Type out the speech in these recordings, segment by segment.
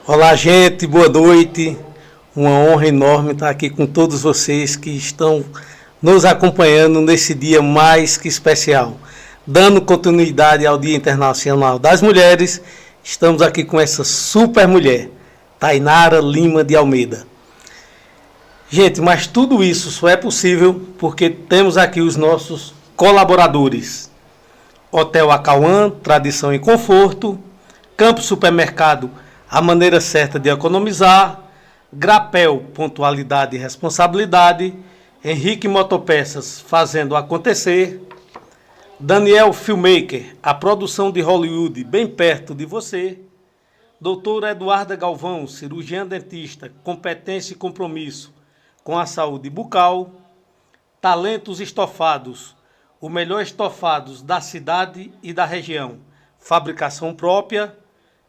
Olá, gente, boa noite. Uma honra enorme estar aqui com todos vocês que estão nos acompanhando nesse dia mais que especial. Dando continuidade ao Dia Internacional das Mulheres, estamos aqui com essa super mulher, Tainara Lima de Almeida. Gente, mas tudo isso só é possível porque temos aqui os nossos colaboradores. Hotel Acauã, tradição e conforto. Campo Supermercado, a maneira certa de economizar. Grapel, pontualidade e responsabilidade. Henrique Motopeças, fazendo acontecer. Daniel Filmmaker, a produção de Hollywood bem perto de você. Doutora Eduarda Galvão, cirurgiã dentista, competência e compromisso com a saúde bucal. Talentos Estofados, o melhor estofados da cidade e da região. Fabricação própria,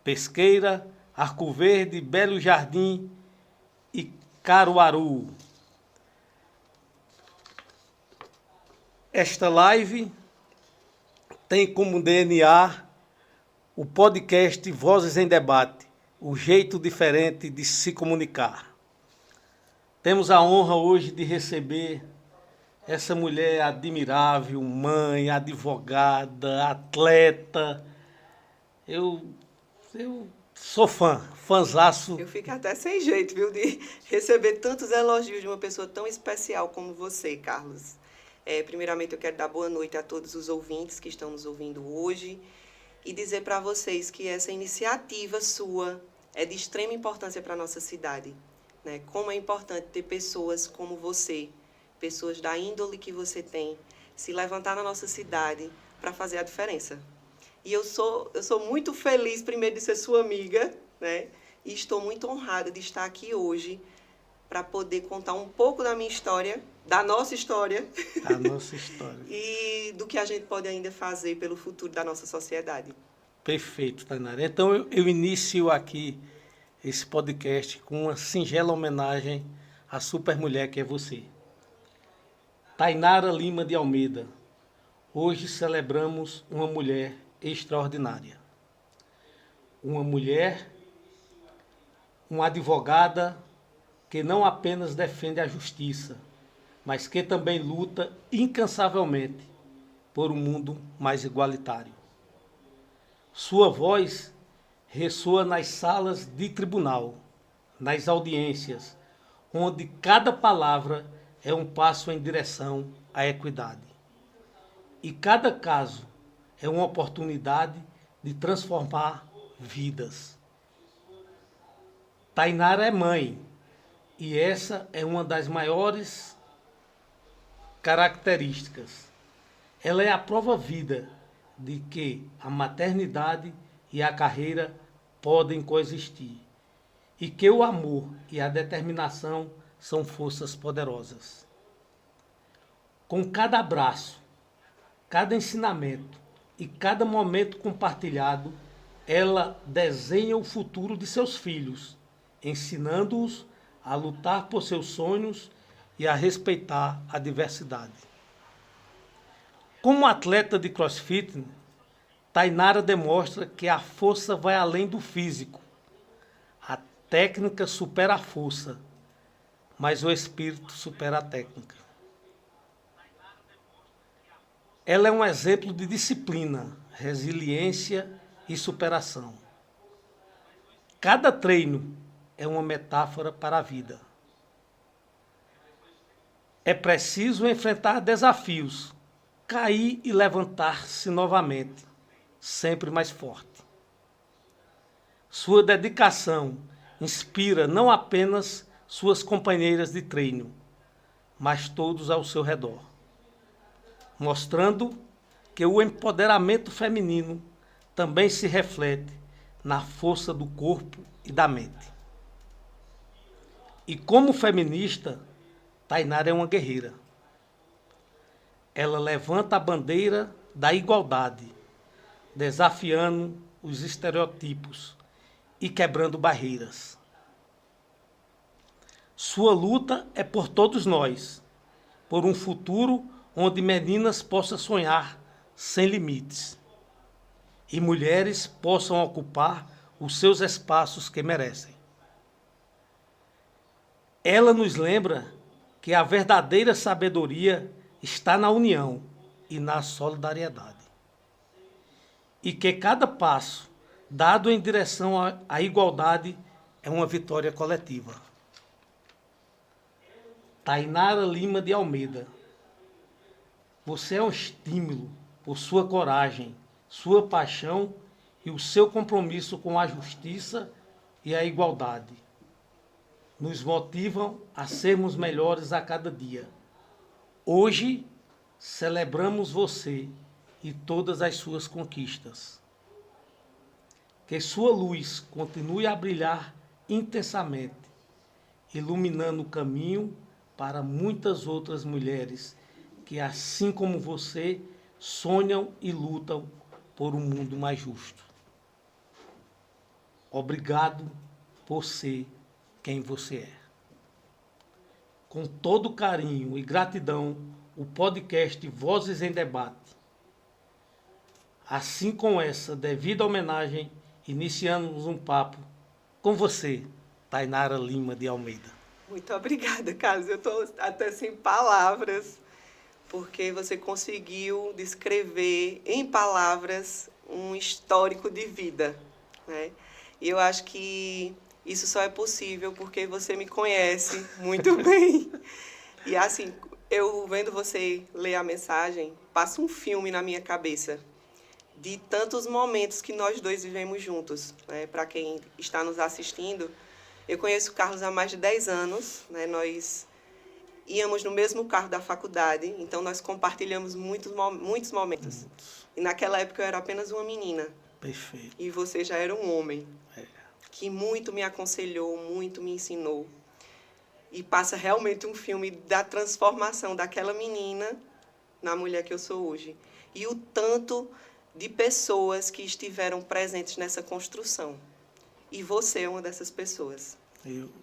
Pesqueira, Arco Verde, Belo Jardim e Caruaru. Esta live tem como DNA o podcast Vozes em Debate, o jeito diferente de se comunicar. Temos a honra hoje de receber essa mulher admirável, mãe, advogada, atleta. Eu sou fãzaço. Eu fico até sem jeito, viu, de receber tantos elogios de uma pessoa tão especial como você, Carlos. Primeiramente, eu quero dar boa noite a todos os ouvintes que estão nos ouvindo hoje e dizer para vocês que essa iniciativa sua é de extrema importância para a nossa cidade, né? Como é importante ter pessoas como você, pessoas da índole que você tem, se levantar na nossa cidade para fazer a diferença. E eu sou muito feliz, primeiro, de ser sua amiga, né? E estou muito honrada de estar aqui hoje para poder contar um pouco da minha história, da nossa história. A nossa história. E do que a gente pode ainda fazer pelo futuro da nossa sociedade. Perfeito, Tainara. Então, eu inicio aqui esse podcast com uma singela homenagem à super mulher que é você. Tainara Lima de Almeida. Hoje celebramos uma mulher extraordinária. Uma mulher, uma advogada que não apenas defende a justiça, mas que também luta incansavelmente por um mundo mais igualitário. Sua voz ressoa nas salas de tribunal, nas audiências, onde cada palavra é um passo em direção à equidade. E cada caso é uma oportunidade de transformar vidas. Tainara é mãe, e essa é uma das maiores características. Ela é a prova viva de que a maternidade e a carreira podem coexistir, e que o amor e a determinação são forças poderosas. Com cada abraço, cada ensinamento e cada momento compartilhado, ela desenha o futuro de seus filhos, ensinando-os a lutar por seus sonhos e a respeitar a diversidade. Como atleta de CrossFit, Tainara demonstra que a força vai além do físico. A técnica supera a força, mas o espírito supera a técnica. Ela é um exemplo de disciplina, resiliência e superação. Cada treino é uma metáfora para a vida. É preciso enfrentar desafios, cair e levantar-se novamente, sempre mais forte. Sua dedicação inspira não apenas suas companheiras de treino, mas todos ao seu redor, mostrando que o empoderamento feminino também se reflete na força do corpo e da mente. E como feminista, Tainara é uma guerreira. Ela levanta a bandeira da igualdade, desafiando os estereotipos e quebrando barreiras. Sua luta é por todos nós, por um futuro onde meninas possam sonhar sem limites e mulheres possam ocupar os seus espaços que merecem. Ela nos lembra que a verdadeira sabedoria está na união e na solidariedade. E que cada passo dado em direção à igualdade é uma vitória coletiva. Tainara Lima de Almeida, você é um estímulo por sua coragem, sua paixão e o seu compromisso com a justiça e a igualdade. Nos motivam a sermos melhores a cada dia. Hoje, celebramos você e todas as suas conquistas. Que sua luz continue a brilhar intensamente, iluminando o caminho para muitas outras mulheres que, assim como você, sonham e lutam por um mundo mais justo. Obrigado por ser quem você é. Com todo carinho e gratidão, o podcast Vozes em Debate. Assim, com essa devida homenagem, iniciamos um papo com você, Tainara Lima de Almeida. Muito obrigada, Carlos. Eu estou até sem palavras, porque você conseguiu descrever em palavras um histórico de vida, né? E eu acho que isso só é possível porque você me conhece muito bem. E assim, eu vendo você ler a mensagem, passa um filme na minha cabeça de tantos momentos que nós dois vivemos juntos, né? Para quem está nos assistindo, eu conheço o Carlos há mais de 10 anos, né? Nós íamos no mesmo carro da faculdade, então nós compartilhamos muitos momentos. E naquela época eu era apenas uma menina. Perfeito. E você já era um homem. Que muito me aconselhou, muito me ensinou. E passa realmente um filme da transformação daquela menina na mulher que eu sou hoje. E o tanto de pessoas que estiveram presentes nessa construção. E você é uma dessas pessoas.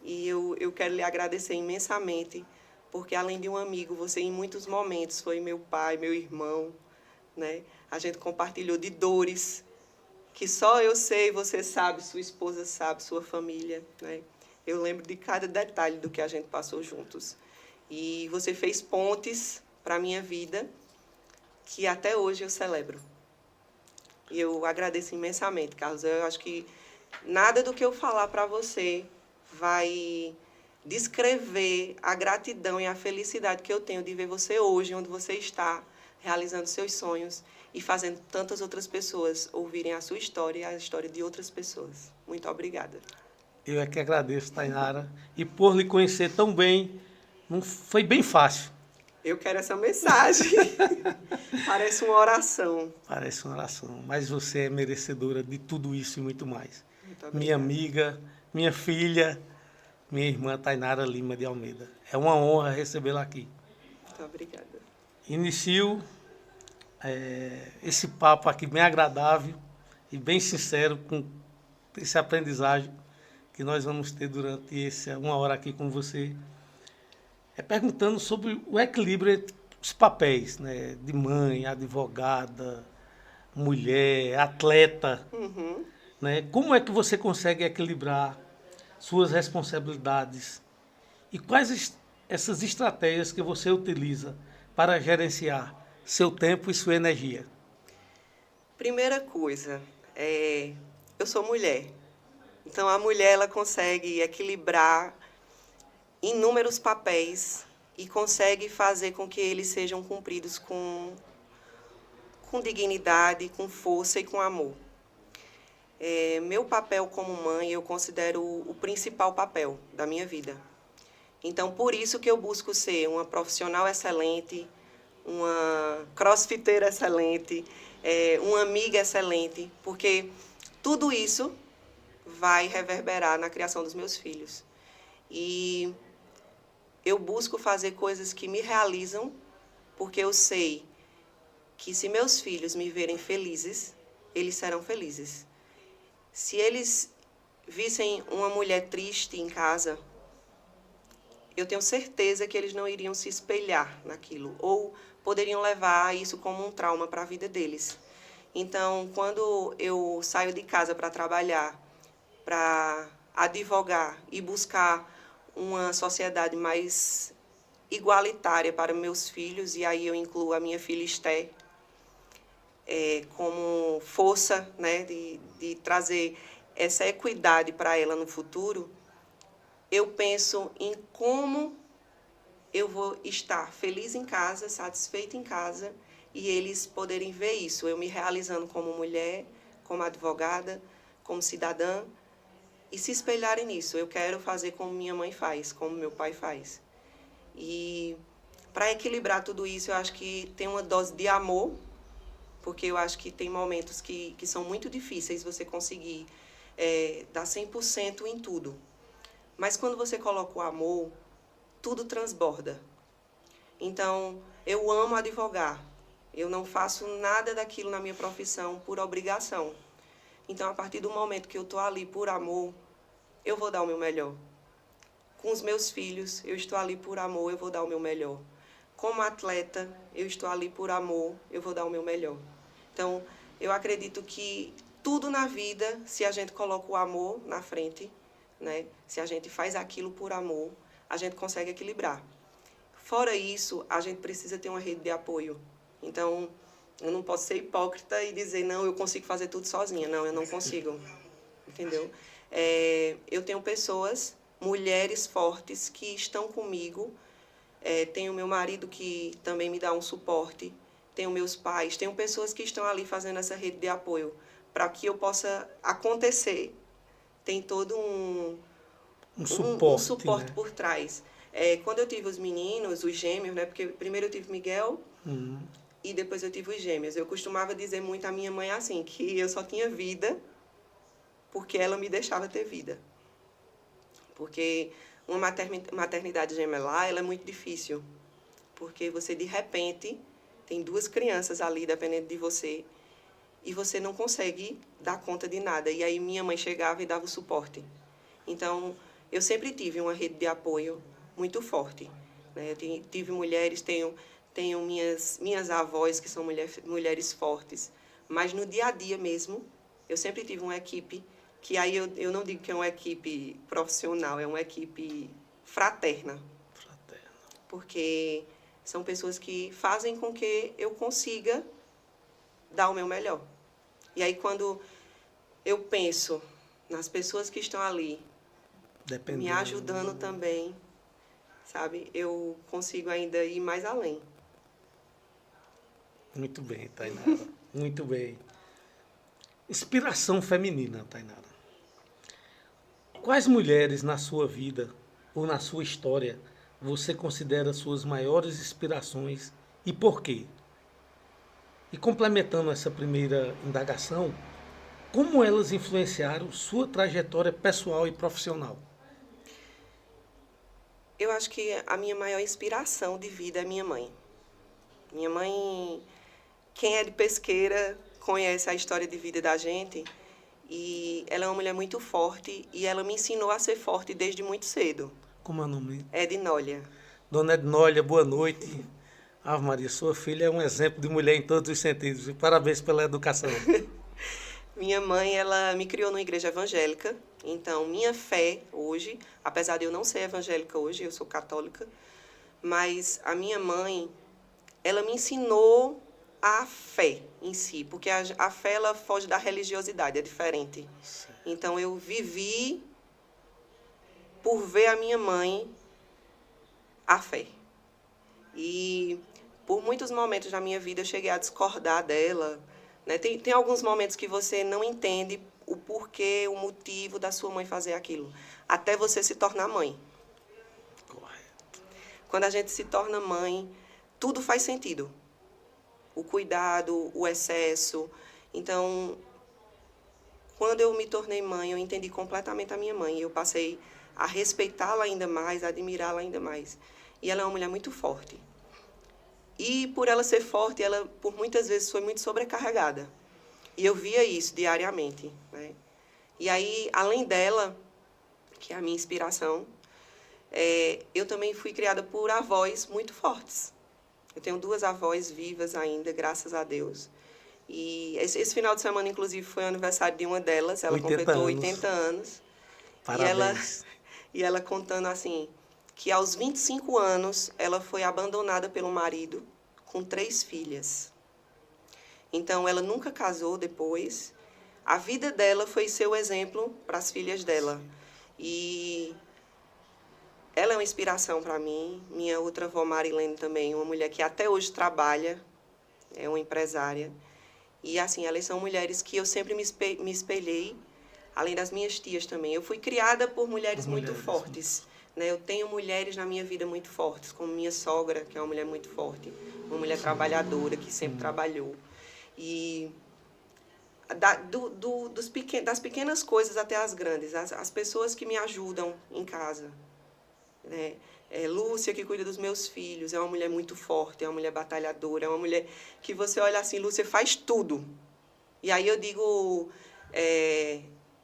E eu quero lhe agradecer imensamente, porque além de um amigo, você em muitos momentos foi meu pai, meu irmão, né? A gente compartilhou de dores que só eu sei, você sabe, sua esposa sabe, sua família, né? Eu lembro de cada detalhe do que a gente passou juntos. E você fez pontes para a minha vida que até hoje eu celebro. E eu agradeço imensamente, Carlos. Eu acho que nada do que eu falar para você vai descrever a gratidão e a felicidade que eu tenho de ver você hoje, onde você está, realizando seus sonhos e fazendo tantas outras pessoas ouvirem a sua história e a história de outras pessoas. Muito obrigada. Eu é que agradeço, Tainara. E por lhe conhecer tão bem, não foi bem fácil. Eu quero essa mensagem. Parece uma oração. Parece uma oração. Mas você é merecedora de tudo isso e muito mais. Muito Minha amiga, minha filha, minha irmã Tainara Lima de Almeida. É uma honra recebê-la aqui. Muito obrigada. Inicio esse papo aqui bem agradável e bem sincero com esse aprendizagem que nós vamos ter durante essa 1 hora aqui com você, perguntando sobre o equilíbrio entre os papéis, né, de mãe, advogada, mulher, atleta. Uhum. Né? Como é que você consegue equilibrar suas responsabilidades e quais essas estratégias que você utiliza para gerenciar seu tempo e sua energia? Primeira coisa, eu sou mulher. Então, a mulher ela consegue equilibrar inúmeros papéis e consegue fazer com que eles sejam cumpridos com dignidade, com força e com amor. Meu papel como mãe, eu considero o principal papel da minha vida. Então, por isso que eu busco ser uma profissional excelente, uma crossfiteira excelente, uma amiga excelente, porque tudo isso vai reverberar na criação dos meus filhos. E eu busco fazer coisas que me realizam, porque eu sei que se meus filhos me verem felizes, eles serão felizes. Se eles vissem uma mulher triste em casa, eu tenho certeza que eles não iriam se espelhar naquilo, ou poderiam levar isso como um trauma para a vida deles. Então, quando eu saio de casa para trabalhar, para advogar e buscar uma sociedade mais igualitária para meus filhos, e aí eu incluo a minha filha Esté, como força, né, de trazer essa equidade para ela no futuro. Eu penso em como eu vou estar feliz em casa, satisfeita em casa, e eles poderem ver isso, eu me realizando como mulher, como advogada, como cidadã, e se espelharem nisso. Eu quero fazer como minha mãe faz, como meu pai faz. E para equilibrar tudo isso, eu acho que tem uma dose de amor, porque eu acho que tem momentos que são muito difíceis você conseguir dar 100% em tudo. Mas quando você coloca o amor, tudo transborda. Então, eu amo advogar. Eu não faço nada daquilo na minha profissão por obrigação. Então, a partir do momento que eu estou ali por amor, eu vou dar o meu melhor. Com os meus filhos, eu estou ali por amor, eu vou dar o meu melhor. Como atleta, eu estou ali por amor, eu vou dar o meu melhor. Então, eu acredito que tudo na vida, se a gente coloca o amor na frente, né? Se a gente faz aquilo por amor, a gente consegue equilibrar. Fora isso, a gente precisa ter uma rede de apoio. Então, eu não posso ser hipócrita e dizer, não, eu consigo fazer tudo sozinha. Não, eu não consigo. Entendeu? Eu tenho pessoas, mulheres fortes, que estão comigo. Tenho meu marido que também me dá um suporte. Tenho meus pais. Tenho pessoas que estão ali fazendo essa rede de apoio para que eu possa acontecer. Tem todo um suporte, né, por trás. Quando eu tive os meninos, os gêmeos, né? Porque primeiro eu tive Miguel e depois eu tive os gêmeos. Eu costumava dizer muito à minha mãe assim, que eu só tinha vida porque ela me deixava ter vida. Porque uma maternidade gemelar, ela é muito difícil. Porque você, de repente, tem 2 crianças ali dependendo de você e você não consegue dar conta de nada. E aí minha mãe chegava e dava o suporte. Então, eu sempre tive uma rede de apoio muito forte, né? Eu tive mulheres, tenho minhas avós, que são mulheres fortes. Mas no dia a dia mesmo, eu sempre tive uma equipe, que aí eu não digo que é uma equipe profissional, é uma equipe fraterna. Porque são pessoas que fazem com que eu consiga dar o meu melhor. E aí, quando eu penso nas pessoas que estão ali, me ajudando também, sabe? Eu consigo ainda ir mais além. Muito bem, Tainara. Muito bem. Inspiração feminina, Tainara. Quais mulheres na sua vida ou na sua história você considera suas maiores inspirações e por quê? E complementando essa primeira indagação, como elas influenciaram sua trajetória pessoal e profissional? Eu acho que a minha maior inspiração de vida é minha mãe. Minha mãe, quem é de Pesqueira, conhece a história de vida da gente. E ela é uma mulher muito forte e ela me ensinou a ser forte desde muito cedo. Como é o nome? Ednólia. Dona Ednólia, boa noite. Ave Maria, sua filha é um exemplo de mulher em todos os sentidos. E parabéns pela educação. Minha mãe, ela me criou numa igreja evangélica. Então, minha fé hoje, apesar de eu não ser evangélica hoje, eu sou católica, mas a minha mãe, ela me ensinou a fé em si, porque a fé, ela foge da religiosidade, é diferente. Então, eu vivi por ver a minha mãe a fé. E por muitos momentos da minha vida eu cheguei a discordar dela, né? Tem alguns momentos que você não entende o porquê, o motivo da sua mãe fazer aquilo, até você se tornar mãe. Correto. Quando a gente se torna mãe, tudo faz sentido. O cuidado, o excesso. Então, quando eu me tornei mãe, eu entendi completamente a minha mãe. Eu passei a respeitá-la ainda mais, a admirá-la ainda mais. E ela é uma mulher muito forte. E por ela ser forte, ela por muitas vezes foi muito sobrecarregada. E eu via isso diariamente, né? E aí, além dela, que é a minha inspiração, eu também fui criada por avós muito fortes. Eu tenho 2 avós vivas ainda, graças a Deus. E esse final de semana, inclusive, foi o aniversário de uma delas. Ela 80 completou anos. 80 anos. Parabéns. E ela contando assim, que aos 25 anos ela foi abandonada pelo marido com 3 filhas. Então, ela nunca casou depois. A vida dela foi seu exemplo para as filhas dela. E ela é uma inspiração para mim. Minha outra avó, Marilene, também, uma mulher que até hoje trabalha, é uma empresária. E, assim, elas são mulheres que eu sempre me espelhei, além das minhas tias também. Eu fui criada por mulheres muito fortes. Né? Eu tenho mulheres na minha vida muito fortes, como minha sogra, que é uma mulher muito forte, uma mulher trabalhadora, que sempre trabalhou. E das pequenas coisas até as grandes, as pessoas que me ajudam em casa. Né? Lúcia, que cuida dos meus filhos, é uma mulher muito forte, é uma mulher batalhadora, é uma mulher que você olha assim, Lúcia faz tudo. E aí eu digo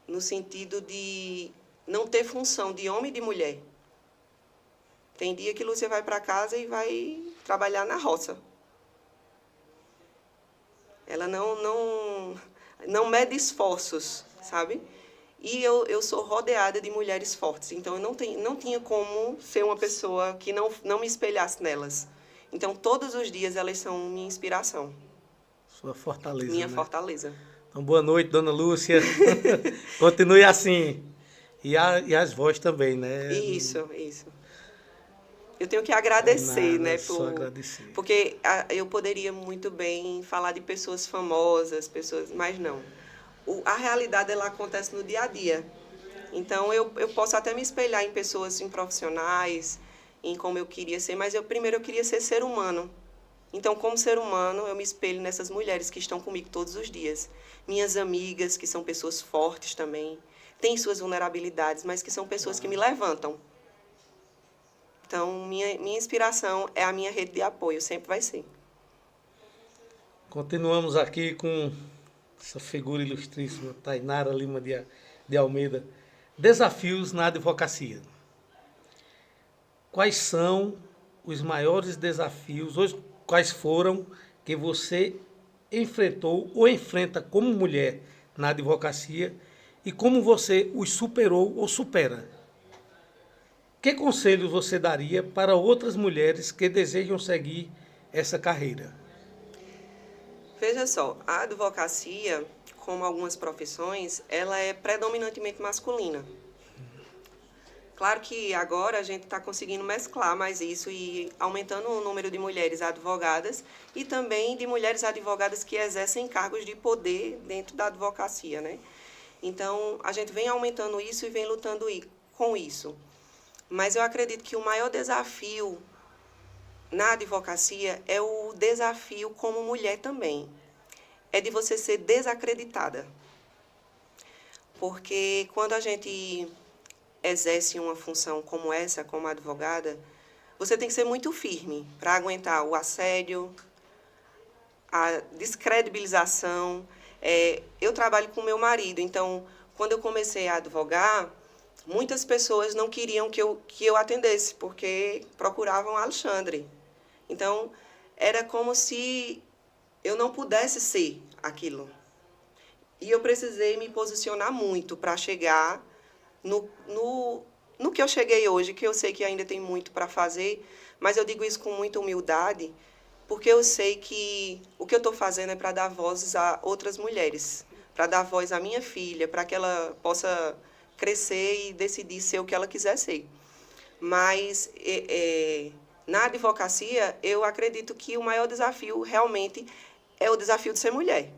no sentido de não ter função de homem e de mulher. Tem dia que Lúcia vai para casa e vai trabalhar na roça. Ela não mede esforços, sabe? E eu sou rodeada de mulheres fortes, então eu não tinha como ser uma pessoa que não me espelhasse nelas. Então, todos os dias elas são minha inspiração. Sua fortaleza, Minha né? fortaleza. Então, boa noite, dona Lúcia. Continue assim. E as vozes também, né? Isso. Eu tenho que agradecer, Nada, né? só agradecer. Porque eu poderia muito bem falar de pessoas famosas, mas não. A realidade, ela acontece no dia a dia. Então, eu posso até me espelhar em pessoas, em profissionais, em como eu queria ser, mas primeiro eu queria ser humano. Então, como ser humano, eu me espelho nessas mulheres que estão comigo todos os dias. Minhas amigas, que são pessoas fortes também, têm suas vulnerabilidades, mas que são pessoas que me levantam. Então, minha inspiração é a minha rede de apoio, sempre vai ser. Continuamos aqui com essa figura ilustríssima, Tainara Lima de Almeida. Desafios na advocacia. Quais são os maiores desafios, ou quais foram que você enfrentou ou enfrenta como mulher na advocacia e como você os superou ou supera? Que conselhos você daria para outras mulheres que desejam seguir essa carreira? Veja só, a advocacia, como algumas profissões, ela é predominantemente masculina. Claro que agora a gente está conseguindo mesclar mais isso e aumentando o número de mulheres advogadas e também de mulheres advogadas que exercem cargos de poder dentro da advocacia, né? Então, a gente vem aumentando isso e vem lutando com isso. Mas eu acredito que o maior desafio na advocacia é o desafio como mulher também. É de você ser desacreditada. Porque quando a gente exerce uma função como essa, como advogada, você tem que ser muito firme para aguentar o assédio, a descredibilização. Eu trabalho com meu marido, então, quando eu comecei a advogar, muitas pessoas não queriam que eu atendesse, porque procuravam Alexandre. Então, era como se eu não pudesse ser aquilo. E eu precisei me posicionar muito para chegar no que eu cheguei hoje, que eu sei que ainda tem muito para fazer, mas eu digo isso com muita humildade, porque eu sei que o que eu estou fazendo é para dar vozes a outras mulheres, para dar voz à minha filha, para que ela possa crescer e decidir ser o que ela quiser ser. Mas na advocacia, eu acredito que o maior desafio realmente é o desafio de ser mulher.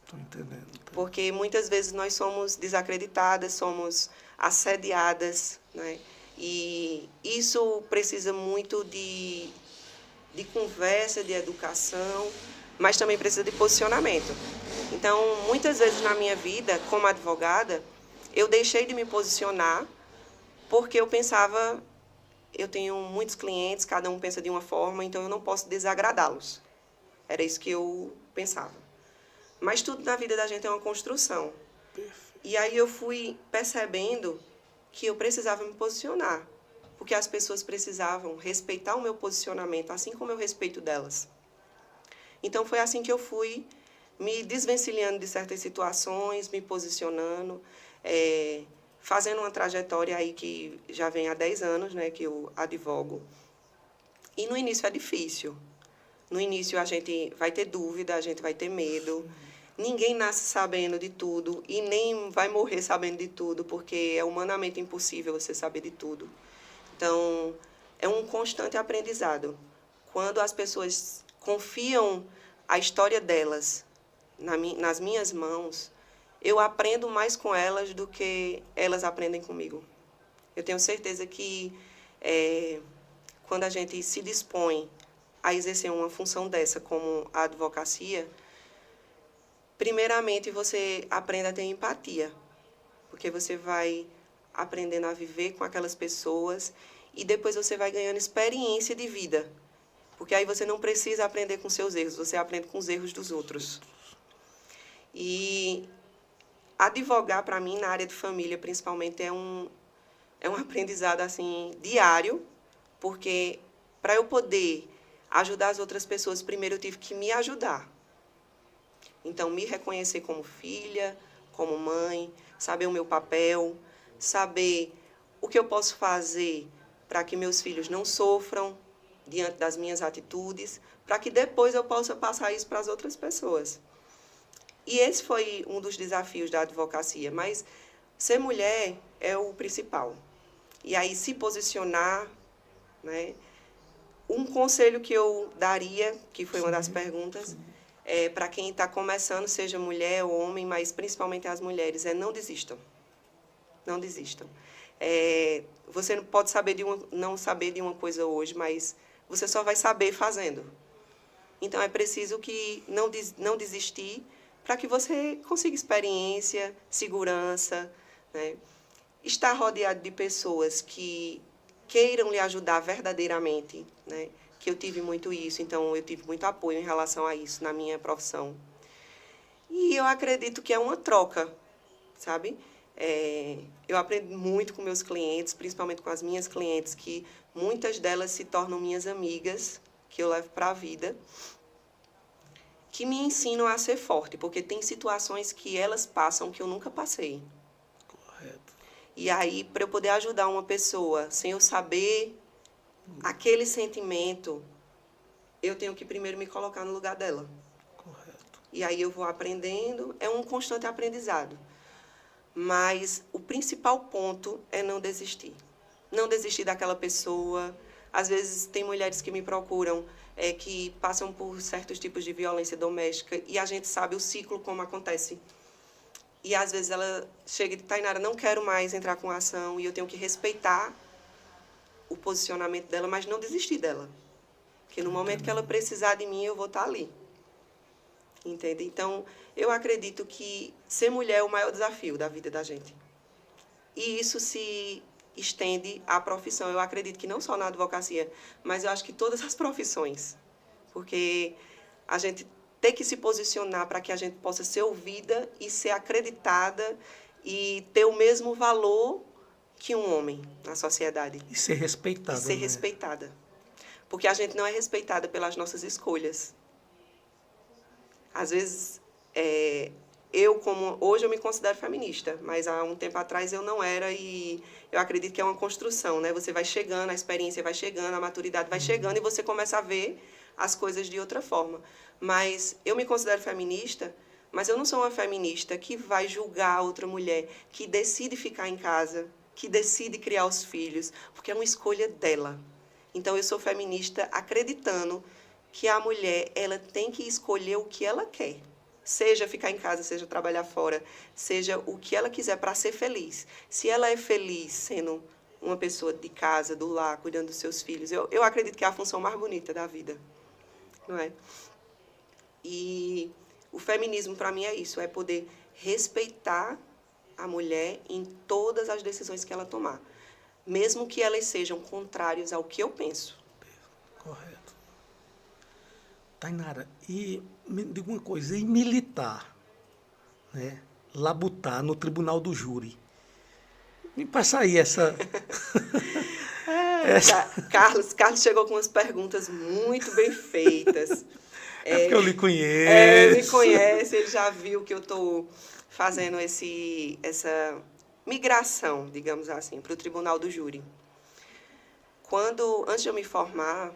Estou entendendo. Porque muitas vezes nós somos desacreditadas, somos assediadas, né? E isso precisa muito de conversa, de educação, mas também precisa de posicionamento. Então, muitas vezes na minha vida, como advogada, eu deixei de me posicionar porque eu pensava, eu tenho muitos clientes, cada um pensa de uma forma, então eu não posso desagradá-los. Era isso que eu pensava. Mas tudo na vida da gente é uma construção. E aí eu fui percebendo que eu precisava me posicionar, porque as pessoas precisavam respeitar o meu posicionamento, assim como eu respeito delas. Então foi assim que eu fui me desvencilhando de certas situações, me posicionando, fazendo uma trajetória aí que já vem há 10 anos, né, que eu advogo. E no início é difícil. No início a gente vai ter dúvida, a gente vai ter medo. Ninguém nasce sabendo de tudo e nem vai morrer sabendo de tudo, porque é humanamente impossível você saber de tudo. Então, é um constante aprendizado. Quando as pessoas confiam a história delas nas minhas mãos, eu aprendo mais com elas do que elas aprendem comigo. Eu tenho certeza que quando a gente se dispõe a exercer uma função dessa, como a advocacia, primeiramente você aprende a ter empatia, porque você vai aprendendo a viver com aquelas pessoas e depois você vai ganhando experiência de vida, porque aí você não precisa aprender com seus erros, você aprende com os erros dos outros. E advogar, para mim, na área de família, principalmente, é um aprendizado assim, diário, porque para eu poder ajudar as outras pessoas, primeiro eu tive que me ajudar. Então, me reconhecer como filha, como mãe, saber o meu papel, saber o que eu posso fazer para que meus filhos não sofram diante das minhas atitudes, para que depois eu possa passar isso para as outras pessoas. E esse foi um dos desafios da advocacia, mas ser mulher é o principal. E aí se posicionar, né? Um conselho que eu daria, que foi uma das perguntas, para quem está começando, seja mulher ou homem, mas principalmente as mulheres, não desistam. Não desistam. Você pode não saber de uma coisa hoje, mas você só vai saber fazendo. Então, é preciso que não desistir para que você consiga experiência, segurança, né? Estar rodeado de pessoas que queiram lhe ajudar verdadeiramente, né? Que eu tive muito isso, então eu tive muito apoio em relação a isso na minha profissão. E eu acredito que é uma troca, sabe? Eu aprendo muito com meus clientes, principalmente com as minhas clientes, que muitas delas se tornam minhas amigas, que eu levo para a vida, que me ensinam a ser forte, porque tem situações que elas passam que eu nunca passei. Correto. E aí, para eu poder ajudar uma pessoa, sem eu saber aquele sentimento, eu tenho que primeiro me colocar no lugar dela. Correto. E aí eu vou aprendendo, é um constante aprendizado. Mas o principal ponto é não desistir. Não desistir daquela pessoa. Às vezes tem mulheres que me procuram, que passam por certos tipos de violência doméstica e a gente sabe o ciclo como acontece. E às vezes ela chega e diz, Tainara, não quero mais entrar com ação, e eu tenho que respeitar o posicionamento dela, mas não desistir dela. Porque no momento que ela precisar de mim, eu vou estar ali. Entende? Então, eu acredito que ser mulher é o maior desafio da vida da gente. E isso se estende à profissão. Eu acredito que não só na advocacia, mas eu acho que todas as profissões. Porque a gente tem que se posicionar para que a gente possa ser ouvida e ser acreditada e ter o mesmo valor que um homem na sociedade. E ser respeitada. E ser respeitada. Porque a gente não é respeitada pelas nossas escolhas. Às vezes, hoje eu me considero feminista, mas há um tempo atrás eu não era, e eu acredito que é uma construção, né? Você vai chegando, a experiência vai chegando, a maturidade vai chegando e você começa a ver as coisas de outra forma. Mas eu me considero feminista, mas eu não sou uma feminista que vai julgar outra mulher, que decide ficar em casa, que decide criar os filhos, porque é uma escolha dela. Então, eu sou feminista acreditando que a mulher ela tem que escolher o que ela quer. Seja ficar em casa, seja trabalhar fora, seja o que ela quiser para ser feliz. Se ela é feliz sendo uma pessoa de casa, do lar, cuidando dos seus filhos, eu acredito que é a função mais bonita da vida. Não é? E o feminismo, para mim, é isso, é poder respeitar a mulher em todas as decisões que ela tomar, mesmo que elas sejam contrárias ao que eu penso. Correto. Tainara, e me diga uma coisa, e militar, né? Labutar no tribunal do júri. Me passa aí essa... Carlos chegou com umas perguntas muito bem feitas. É porque eu lhe Me conheço. conhece, ele já viu que eu estou fazendo essa migração, digamos assim, para o Tribunal do Júri. Antes de eu me formar,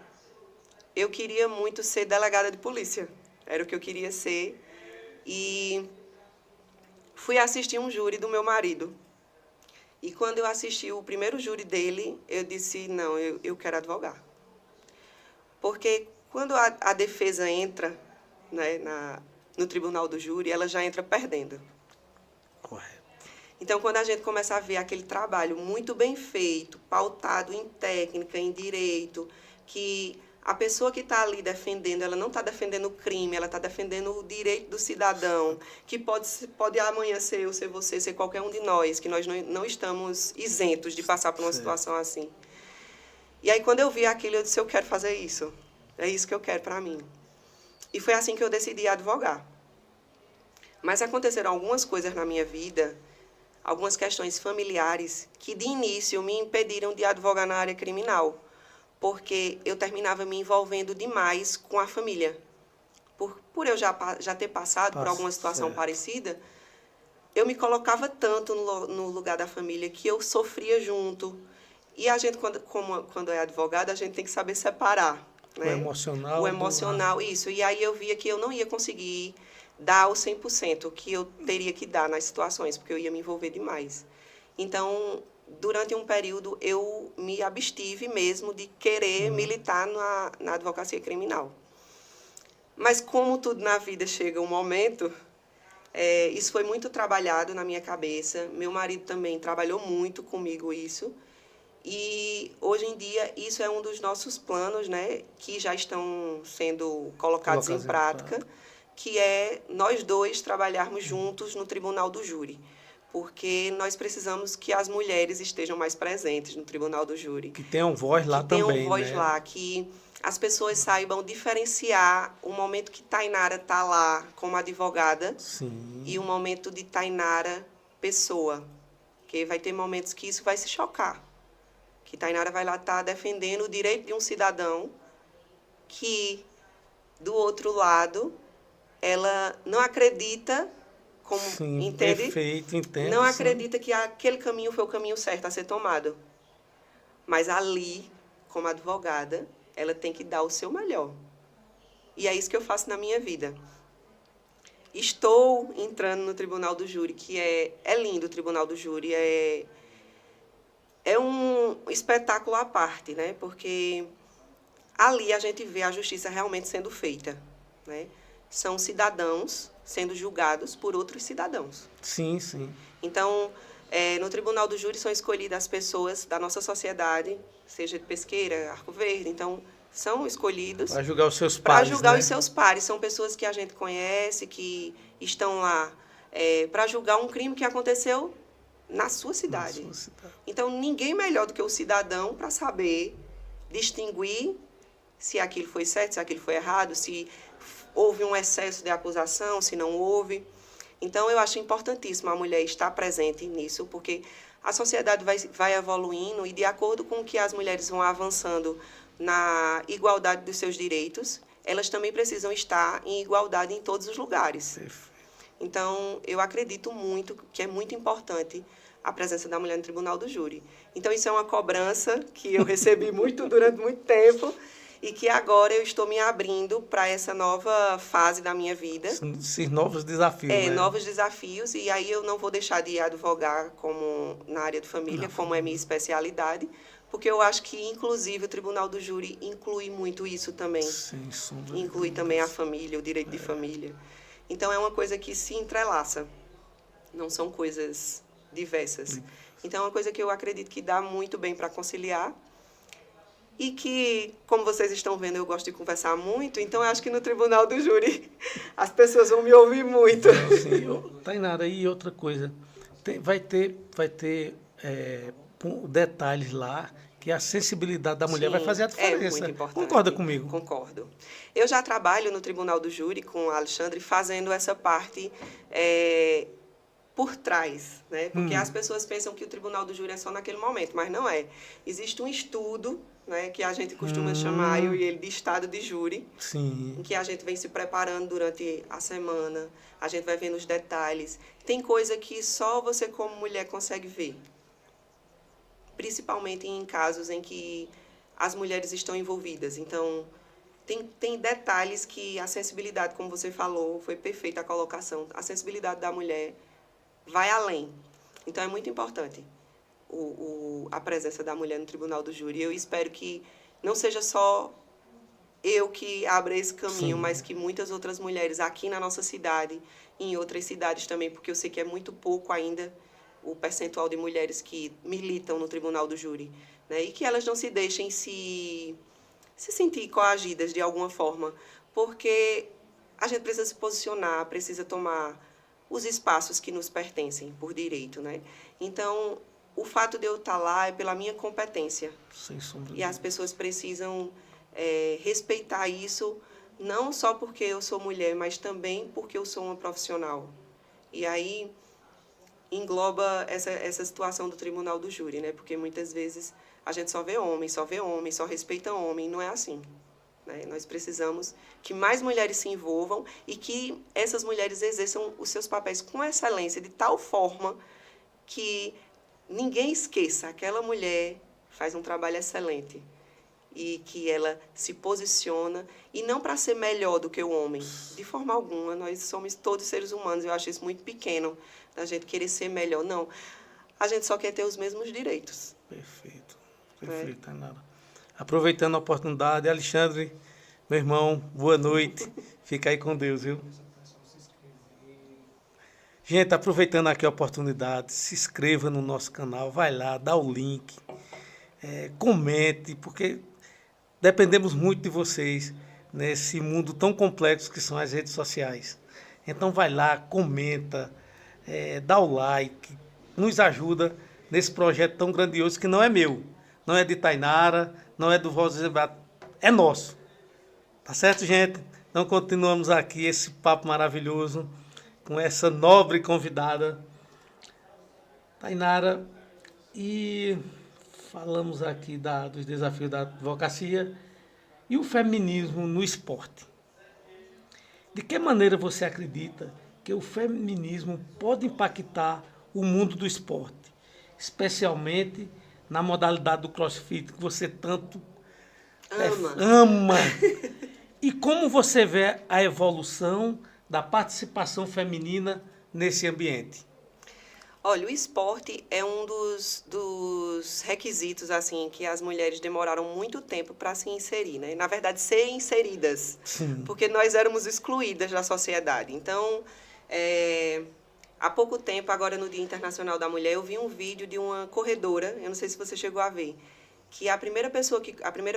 eu queria muito ser delegada de polícia. Era o que eu queria ser. E fui assistir um júri do meu marido. E quando eu assisti o primeiro júri dele, eu disse, não, eu quero advogar. Porque quando a defesa entra, né, no tribunal do júri, ela já entra perdendo. Correto. Então, quando a gente começa a ver aquele trabalho muito bem feito, pautado em técnica, em direito, que a pessoa que está ali defendendo, ela não está defendendo o crime, ela está defendendo o direito do cidadão, que pode amanhã ser eu, ser você, ser qualquer um de nós, que nós não estamos isentos de passar por uma situação assim. E aí, quando eu vi aquilo, eu disse, eu quero fazer isso. É isso que eu quero para mim. E foi assim que eu decidi advogar. Mas aconteceram algumas coisas na minha vida, algumas questões familiares, que de início me impediram de advogar na área criminal, porque eu terminava me envolvendo demais com a família. Por eu já ter passado por alguma situação parecida, eu me colocava tanto no lugar da família que eu sofria junto. E a gente, quando é advogado, a gente tem que saber separar, né? O emocional. O emocional, isso. E aí eu via que eu não ia conseguir dar o 100% que eu teria que dar nas situações, porque eu ia me envolver demais. Então, durante um período, eu me abstive mesmo de querer militar na advocacia criminal. Mas como tudo na vida chega um momento, isso foi muito trabalhado na minha cabeça. Meu marido também trabalhou muito comigo isso. E, hoje em dia, isso é um dos nossos planos, né, que já estão sendo colocados em prática, que é nós dois trabalharmos juntos no Tribunal do Júri. Porque nós precisamos que as mulheres estejam mais presentes no Tribunal do Júri. Que tenham voz lá também, que tenham voz, né? lá, que as pessoas saibam diferenciar o momento que Tainara está lá como advogada. Sim. E o momento de Tainara pessoa. Porque vai ter momentos que isso vai se chocar. Que Tainara vai lá estar defendendo o direito de um cidadão que, do outro lado, ela não acredita, como, sim, entende? Perfeito, entendo. Não sim. acredita que aquele caminho foi o caminho certo a ser tomado. Mas ali, como advogada, ela tem que dar o seu melhor. E é isso que eu faço na minha vida. Estou entrando no Tribunal do Júri, que é lindo o Tribunal do Júri, é um espetáculo à parte, né? Porque ali a gente vê a justiça realmente sendo feita, né? São cidadãos sendo julgados por outros cidadãos. Sim, sim. Então, no Tribunal do Júri são escolhidas as pessoas da nossa sociedade, seja de Pesqueira, Arco Verde, então são escolhidos para julgar os seus pares. Para julgar, né, os seus pares. São pessoas que a gente conhece, que estão lá para julgar um crime que aconteceu na sua cidade. Então, ninguém melhor do que o cidadão para saber distinguir se aquilo foi certo, se aquilo foi errado, se houve um excesso de acusação, se não houve. Então, eu acho importantíssimo a mulher estar presente nisso, porque a sociedade vai evoluindo e, de acordo com que as mulheres vão avançando na igualdade dos seus direitos, elas também precisam estar em igualdade em todos os lugares. Então, eu acredito muito que é muito importante a presença da mulher no Tribunal do Júri. Então, isso é uma cobrança que eu recebi durante muito tempo e que agora eu estou me abrindo para essa nova fase da minha vida. Esses novos desafios, né? Novos desafios, e aí eu não vou deixar de advogar como na área de família, como é minha especialidade, porque eu acho que, inclusive, o Tribunal do Júri inclui muito isso também. Sim, inclui também a família, o direito de família. Então, é uma coisa que se entrelaça. Não são coisas diversas. Então, é uma coisa que eu acredito que dá muito bem para conciliar e que, como vocês estão vendo, eu gosto de conversar muito, então eu acho que no Tribunal do Júri as pessoas vão me ouvir muito. Não, sim. Tainara, e outra coisa, vai ter detalhes lá que a sensibilidade da mulher vai fazer a diferença. É muito importante. Concorda comigo? Concordo. Eu já trabalho no Tribunal do Júri com o Alexandre fazendo essa parte por trás, né? Porque as pessoas pensam que o tribunal do júri é só naquele momento, mas não é. Existe um estudo, né, que a gente costuma chamar, eu e ele, de estado de júri, Sim. em que a gente vem se preparando durante a semana, a gente vai vendo os detalhes. Tem coisa que só você como mulher consegue ver, principalmente em casos em que as mulheres estão envolvidas. Então, tem detalhes que a sensibilidade, como você falou, foi perfeita a colocação, a sensibilidade da mulher vai além. Então, é muito importante a presença da mulher no tribunal do júri. Eu espero que não seja só eu que abra esse caminho, mas que muitas outras mulheres aqui na nossa cidade e em outras cidades também, porque eu sei que é muito pouco ainda o percentual de mulheres que militam no tribunal do júri, né? E que elas não se deixem se sentir coagidas de alguma forma, porque a gente precisa se posicionar, precisa tomar os espaços que nos pertencem por direito, né? Então, o fato de eu estar lá é pela minha competência. Sem sombra de E as pessoas precisam respeitar isso, não só porque eu sou mulher, mas também porque eu sou uma profissional. E aí engloba essa situação do tribunal do júri, né? Porque muitas vezes a gente só vê homem, só respeita homem. Não é assim. Né? Nós precisamos que mais mulheres se envolvam e que essas mulheres exerçam os seus papéis com excelência, de tal forma que ninguém esqueça, aquela mulher faz um trabalho excelente e que ela se posiciona, e não para ser melhor do que o homem, de forma alguma. Nós somos todos seres humanos, eu acho isso muito pequeno, da gente querer ser melhor. Não, a gente só quer ter os mesmos direitos. Perfeito, Tainara. Aproveitando a oportunidade, Alexandre, meu irmão, boa noite. Fica aí com Deus, viu? Gente, aproveitando aqui a oportunidade, se inscreva no nosso canal, vai lá, dá o link, comente, porque dependemos muito de vocês nesse mundo tão complexo que são as redes sociais. Então vai lá, comenta, dá o like, nos ajuda nesse projeto tão grandioso que não é meu, não é de Tainara, não é do Voz Debate, é nosso. Tá certo, gente? Então continuamos aqui esse papo maravilhoso com essa nobre convidada, Tainara, e falamos aqui dos desafios da advocacia e o feminismo no esporte. De que maneira você acredita que o feminismo pode impactar o mundo do esporte, especialmente na modalidade do CrossFit, que você tanto ama? E como você vê a evolução da participação feminina nesse ambiente? Olha, o esporte é um dos requisitos assim que as mulheres demoraram muito tempo para se inserir, né? Na verdade, ser inseridas, porque nós éramos excluídas da sociedade. Então, há pouco tempo, agora no Dia Internacional da Mulher, eu vi um vídeo de uma corredora, eu não sei se você chegou a ver, que a primeira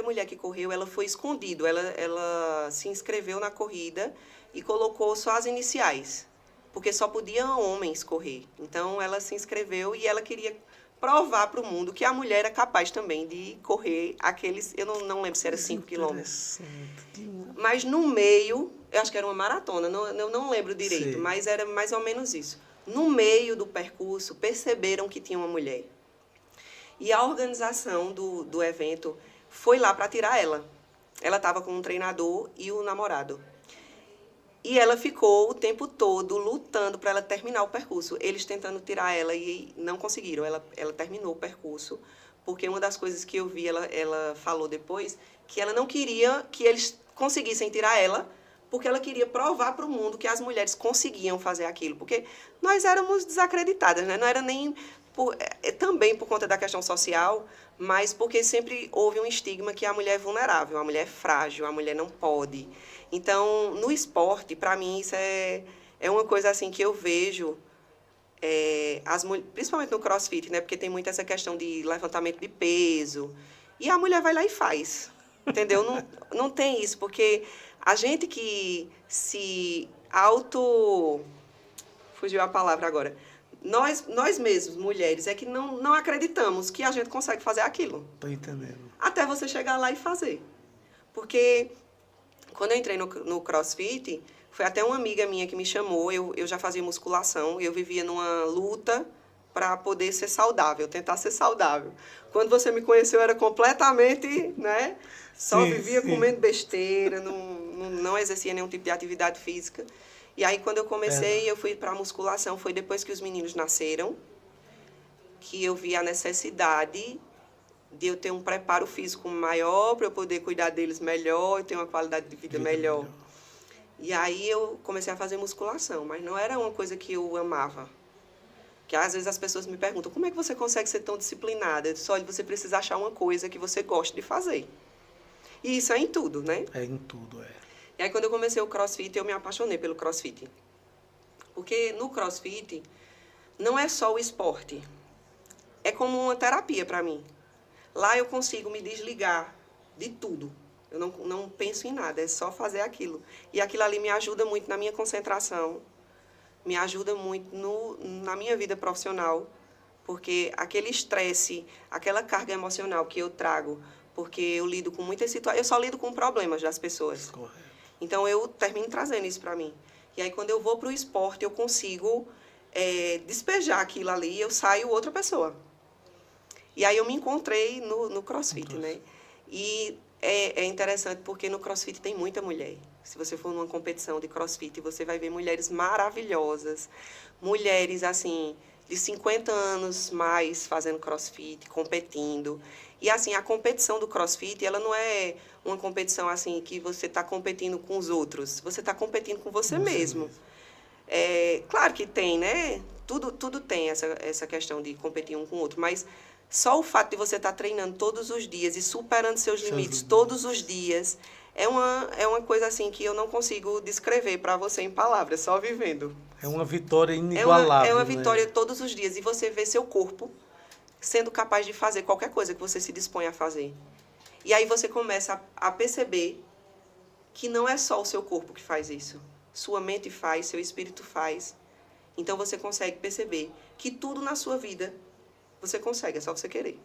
mulher que correu, ela foi escondida, ela se inscreveu na corrida e colocou só as iniciais, porque só podiam homens correr. Então, ela se inscreveu e ela queria provar para o mundo que a mulher era capaz também de correr aqueles... Eu não lembro se era 5 quilômetros. Mas no meio, eu acho que era uma maratona, eu não lembro direito, Sim. Mas era mais ou menos isso. No meio do percurso, perceberam que tinha uma mulher. E a organização do evento foi lá para tirar ela. Ela estava com um treinador e o namorado. E ela ficou o tempo todo lutando para ela terminar o percurso. Eles tentando tirar ela e não conseguiram. Ela terminou o percurso, porque uma das coisas que eu vi, ela falou depois, que ela não queria que eles conseguissem tirar ela, porque ela queria provar para o mundo que as mulheres conseguiam fazer aquilo. Porque nós éramos desacreditadas, né? Não era nem... também por conta da questão social, mas porque sempre houve um estigma que a mulher é vulnerável, a mulher é frágil, a mulher não pode. Então, no esporte, para mim, isso é uma coisa assim que eu vejo, principalmente no CrossFit, né? Porque tem muito essa questão de levantamento de peso, e a mulher vai lá e faz, entendeu? Não tem isso, porque a gente que se fugiu a palavra agora. Nós mesmos, mulheres, é que não acreditamos que a gente consegue fazer aquilo. Estou entendendo. Até você chegar lá e fazer. Porque quando eu entrei no CrossFit, Foi até uma amiga minha que me chamou, eu já fazia musculação, eu vivia numa luta para poder ser saudável, tentar ser saudável. Quando você me conheceu, eu era completamente, né? Só Sim, vivia sim. comendo besteira, não exercia nenhum tipo de atividade física. E aí, quando eu comecei, eu fui para a musculação. Foi depois que os meninos nasceram que eu vi a necessidade de eu ter um preparo físico maior para eu poder cuidar deles melhor e ter uma qualidade de vida melhor. E aí eu comecei a fazer musculação, mas não era uma coisa que eu amava. Que às vezes as pessoas me perguntam, como é que você consegue ser tão disciplinada? Eu disse, olha, você precisa achar uma coisa que você goste de fazer. E isso é em tudo, né? É em tudo, é. E aí quando eu comecei o CrossFit, eu me apaixonei pelo CrossFit. Porque no CrossFit não é só o esporte. É como uma terapia para mim. Lá eu consigo me desligar de tudo. Eu não penso em nada, é só fazer aquilo. E aquilo ali me ajuda muito na minha concentração, me ajuda muito na minha vida profissional, porque aquele estresse, aquela carga emocional que eu trago, porque eu lido com muitas situações, eu só lido com problemas das pessoas. Correto. Então eu termino trazendo isso para mim. E aí quando eu vou para o esporte, eu consigo despejar aquilo ali, eu saio outra pessoa. E aí eu me encontrei no CrossFit, né? E é interessante porque no CrossFit tem muita mulher. Se você for numa competição de CrossFit, você vai ver mulheres maravilhosas. Mulheres, assim, de 50 anos mais fazendo CrossFit, competindo. E, assim, a competição do CrossFit, ela não é uma competição, assim, que você está competindo com os outros. Você está competindo com você mesmo. Claro que tem, né? Tudo tem essa questão de competir um com o outro, mas só o fato de você estar treinando todos os dias e superando seus limites todos os dias é uma coisa assim que eu não consigo descrever para você em palavras, só vivendo. É uma vitória inigualável. É uma né? vitória todos os dias e você vê seu corpo sendo capaz de fazer qualquer coisa que você se dispõe a fazer. E aí você começa a perceber que não é só o seu corpo que faz isso. Sua mente faz, seu espírito faz. Então você consegue perceber que tudo na sua vida você consegue, é só você querer.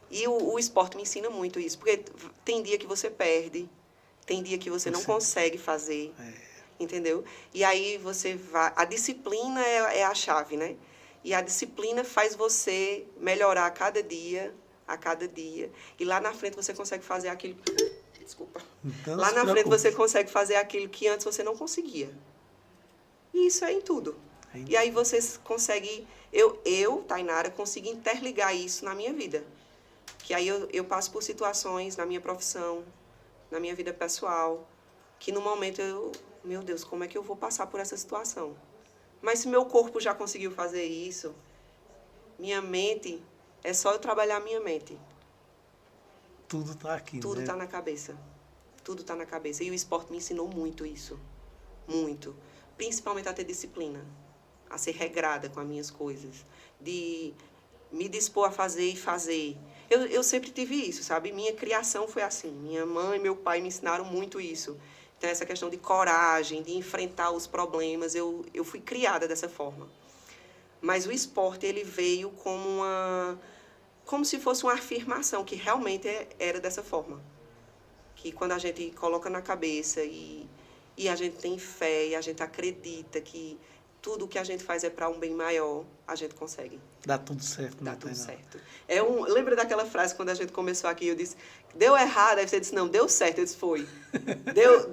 E o esporte me ensina muito isso, porque tem dia que você perde, tem dia que você não consegue fazer, entendeu? E aí você vai... A disciplina é a chave, né? E a disciplina faz você melhorar a cada dia. E lá na frente você consegue fazer aquilo... Desculpa. Então, lá na frente você consegue fazer aquilo que antes você não conseguia. E isso é em tudo. E aí você consegue... Tainara, consigo interligar isso na minha vida. Que aí eu passo por situações na minha profissão, na minha vida pessoal, que no momento meu Deus, como é que eu vou passar por essa situação? Mas se meu corpo já conseguiu fazer isso, minha mente, é só eu trabalhar a minha mente. Tudo está aqui, Tudo né? está na cabeça. Tudo está na cabeça. E o esporte me ensinou muito isso. Muito. Principalmente a ter disciplina. A ser regrada com as minhas coisas. De me dispor a fazer e fazer. Eu sempre tive isso, sabe? Minha criação foi assim. Minha mãe e meu pai me ensinaram muito isso. Então, essa questão de coragem, de enfrentar os problemas, eu fui criada dessa forma. Mas o esporte, ele veio como se fosse uma afirmação, que realmente era dessa forma. Que quando a gente coloca na cabeça e a gente tem fé e a gente acredita que tudo o que a gente faz é para um bem maior, a gente consegue. Dá tudo certo. Dá tudo certo. Lembra daquela frase quando a gente começou aqui, eu disse, deu errado, aí você disse, não, deu certo. Eu disse, foi.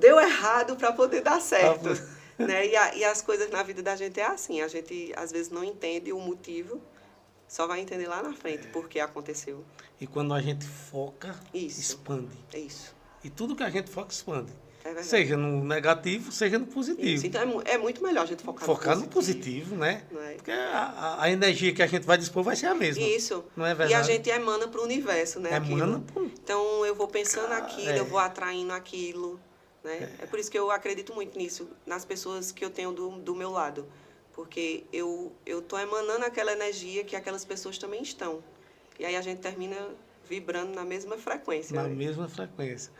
Deu errado para poder dar certo. Né? E as coisas na vida da gente é assim, a gente às vezes não entende o motivo, só vai entender lá na frente por que aconteceu. E quando a gente foca, expande. É isso. E tudo que a gente foca, expande. É verdade. Seja no negativo, seja no positivo. Isso. Então é muito melhor a gente focar no positivo, né? Não é? Porque a energia que a gente vai dispor vai ser a mesma. Isso. Não é verdade? E a gente emana para o universo, né? Então eu vou pensando aquilo, eu vou atraindo aquilo. Né? É por isso que eu acredito muito nisso, nas pessoas que eu tenho do meu lado. Porque eu estou emanando aquela energia que aquelas pessoas também estão. E aí a gente termina vibrando na mesma frequência. Na mesma frequência.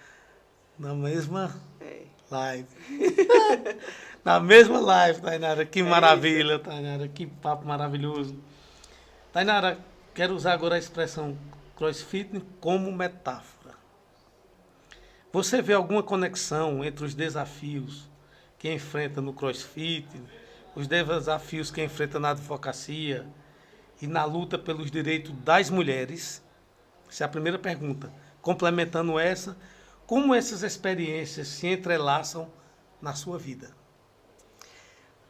Na mesma live. Na mesma live, Tainara. Que maravilha, Tainara. Que papo maravilhoso. Tainara, quero usar agora a expressão CrossFit como metáfora. Você vê alguma conexão entre os desafios que enfrenta no CrossFit, os desafios que enfrenta na advocacia e na luta pelos direitos das mulheres? Essa é a primeira pergunta. Complementando essa, como essas experiências se entrelaçam na sua vida?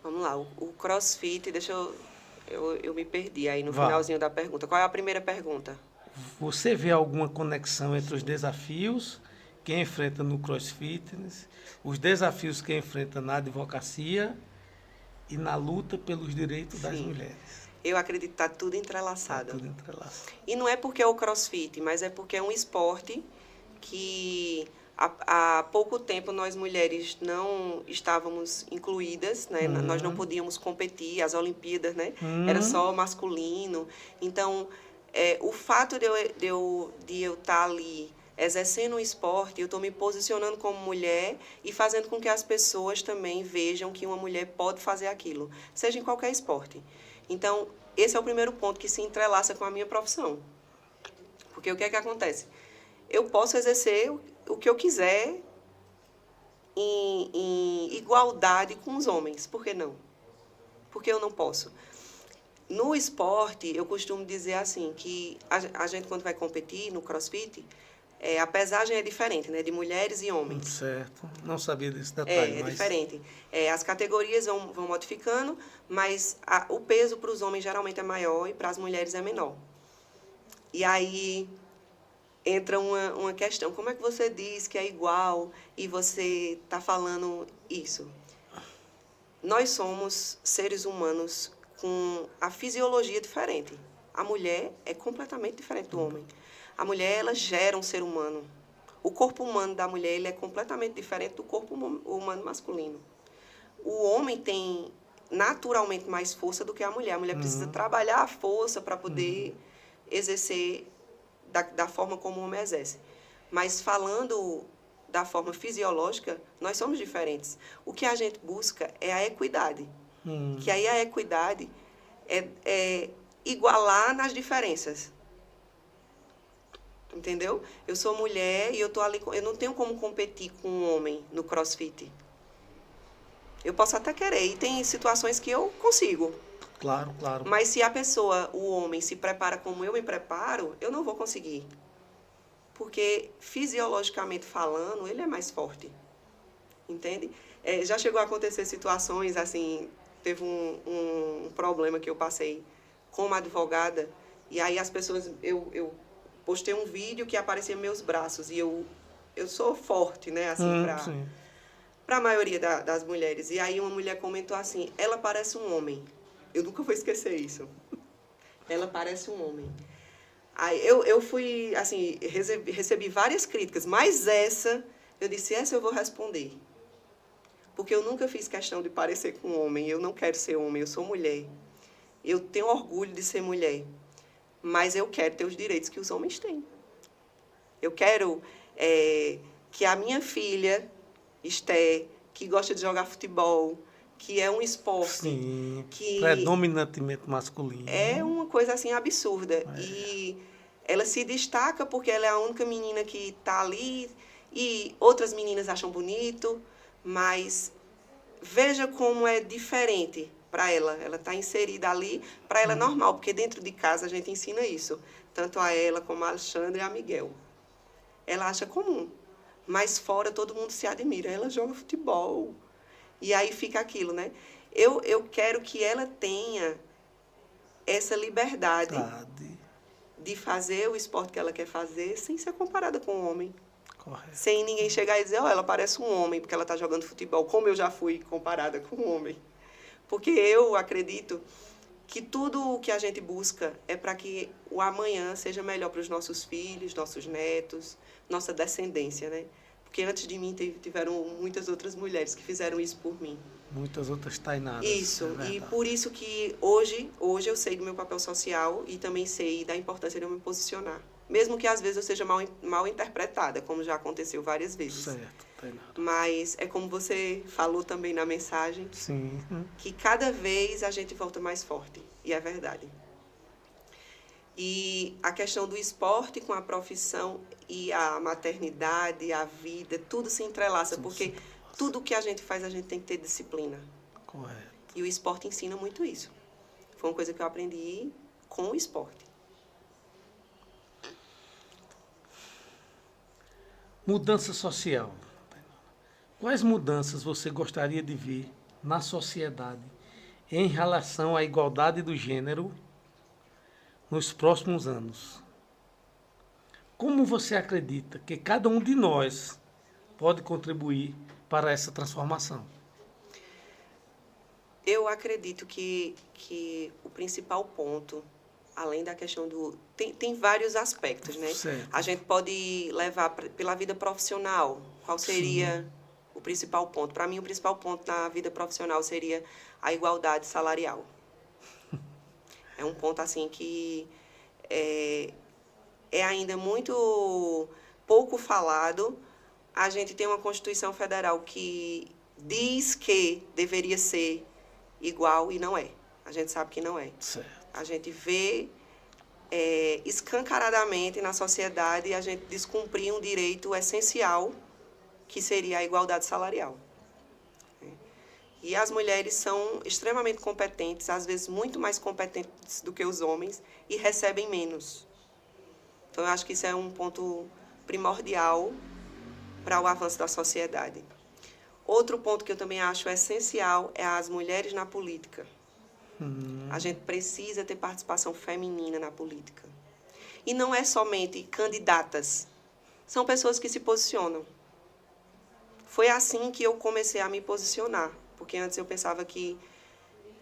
Vamos lá, o CrossFit, eu me perdi aí no Vá. finalzinho da pergunta. Qual é a primeira pergunta? Você vê alguma conexão entre os desafios que enfrenta no CrossFit, os desafios que enfrenta na advocacia e na luta pelos direitos das Sim. mulheres? Eu acredito que está tudo entrelaçado. Tudo entrelaçado. E não é porque é o CrossFit, mas é porque é um esporte que há pouco tempo nós mulheres não estávamos incluídas, né? Nós não podíamos competir, as Olimpíadas, né? Era só masculino. Então, o fato de eu estar ali exercendo um esporte, eu estou me posicionando como mulher e fazendo com que as pessoas também vejam que uma mulher pode fazer aquilo, seja em qualquer esporte. Então, esse é o primeiro ponto que se entrelaça com a minha profissão. Porque o que é que acontece? Eu posso exercer o que eu quiser em igualdade com os homens. Por que não? Porque eu não posso. No esporte, eu costumo dizer assim, que a gente quando vai competir no CrossFit, a pesagem é diferente, né? De mulheres e homens. Certo. Não sabia desse detalhe. É diferente. As categorias vão modificando, mas o peso para os homens geralmente é maior e para as mulheres é menor. E aí entra uma questão. Como é que você diz que é igual e você está falando isso? Nós somos seres humanos com a fisiologia diferente. A mulher é completamente diferente do homem. A mulher, ela gera um ser humano. O corpo humano da mulher ele é completamente diferente do corpo humano masculino. O homem tem naturalmente mais força do que a mulher. A mulher precisa trabalhar a força para poder exercer da forma como o homem exerce. Mas falando da forma fisiológica, nós somos diferentes. O que a gente busca é a equidade. Que aí a equidade é igualar nas diferenças. Entendeu? Eu sou mulher e eu tô ali, eu não tenho como competir com um homem no CrossFit. Eu posso até querer, e tem situações que eu consigo. Claro, claro. Mas se a pessoa, o homem, se prepara como eu me preparo, eu não vou conseguir. Porque, fisiologicamente falando, ele é mais forte. Entende? Já chegou a acontecer situações, assim, teve um problema que eu passei como advogada, e aí as pessoas, eu postei um vídeo que aparecia meus braços, e eu sou forte, né, assim, para a maioria das mulheres. E aí uma mulher comentou assim, ela parece um homem. Eu nunca vou esquecer isso. Ela parece um homem. Aí eu fui, assim, recebi várias críticas, mas eu disse, essa eu vou responder. Porque eu nunca fiz questão de parecer com um homem, eu não quero ser homem, eu sou mulher. Eu tenho orgulho de ser mulher, mas eu quero ter os direitos que os homens têm. Eu quero que a minha filha, Esther, que gosta de jogar futebol, que é um esporte que predominantemente masculino. É uma coisa assim absurda. E ela se destaca porque ela é a única menina que está ali e outras meninas acham bonito, mas veja como é diferente para ela. Ela está inserida ali, para ela é normal, porque dentro de casa a gente ensina isso, tanto a ela como a Alexandre e a Miguel. Ela acha comum, mas fora todo mundo se admira. Ela joga futebol. E aí fica aquilo, né? Eu quero que ela tenha essa liberdade de fazer o esporte que ela quer fazer sem ser comparada com um homem. Correto. Sem ninguém chegar e dizer, ela parece um homem porque ela está jogando futebol, como eu já fui comparada com um homem. Porque eu acredito que tudo o que a gente busca é para que o amanhã seja melhor para os nossos filhos, nossos netos, nossa descendência, né? Porque antes de mim tiveram muitas outras mulheres que fizeram isso por mim. Muitas outras tainadas. Isso, e por isso que hoje eu sei do meu papel social e também sei da importância de eu me posicionar. Mesmo que às vezes eu seja mal interpretada, como já aconteceu várias vezes. Certo, tainada. Mas é como você falou também na mensagem, Sim. que cada vez a gente volta mais forte, e é verdade. E a questão do esporte com a profissão e a maternidade, a vida, tudo se entrelaça, porque tudo que a gente faz, a gente tem que ter disciplina. Correto. E o esporte ensina muito isso. Foi uma coisa que eu aprendi com o esporte. Mudança social. Quais mudanças você gostaria de ver na sociedade em relação à igualdade do gênero nos próximos anos? Como você acredita que cada um de nós pode contribuir para essa transformação? Eu acredito que o principal ponto, além da questão do... Tem vários aspectos, né? Certo. A gente pode levar pela vida profissional. Qual seria o principal ponto? Para mim, o principal ponto na vida profissional seria a igualdade salarial. É um ponto, assim, que é ainda muito pouco falado. A gente tem uma Constituição Federal que diz que deveria ser igual e não é. A gente sabe que não é. Certo. A gente vê escancaradamente na sociedade a gente descumprir um direito essencial que seria a igualdade salarial. E as mulheres são extremamente competentes, às vezes muito mais competentes do que os homens, e recebem menos. Então, eu acho que isso é um ponto primordial para o avanço da sociedade. Outro ponto que eu também acho essencial é as mulheres na política. A gente precisa ter participação feminina na política. E não é somente candidatas, são pessoas que se posicionam. Foi assim que eu comecei a me posicionar, porque antes eu pensava que,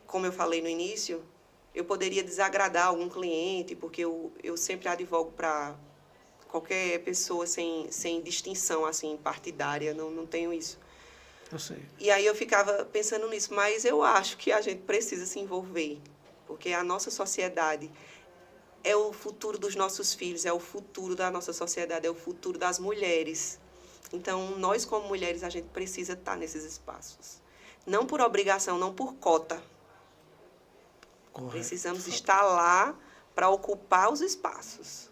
como eu falei no início, eu poderia desagradar algum cliente, porque eu sempre advogo para qualquer pessoa sem distinção assim, partidária, não tenho isso. Eu sei. E aí eu ficava pensando nisso, mas eu acho que a gente precisa se envolver, porque a nossa sociedade é o futuro dos nossos filhos, é o futuro da nossa sociedade, é o futuro das mulheres. Então, nós como mulheres, a gente precisa estar nesses espaços. Não por obrigação, não por cota. Correto. Precisamos estar lá para ocupar os espaços.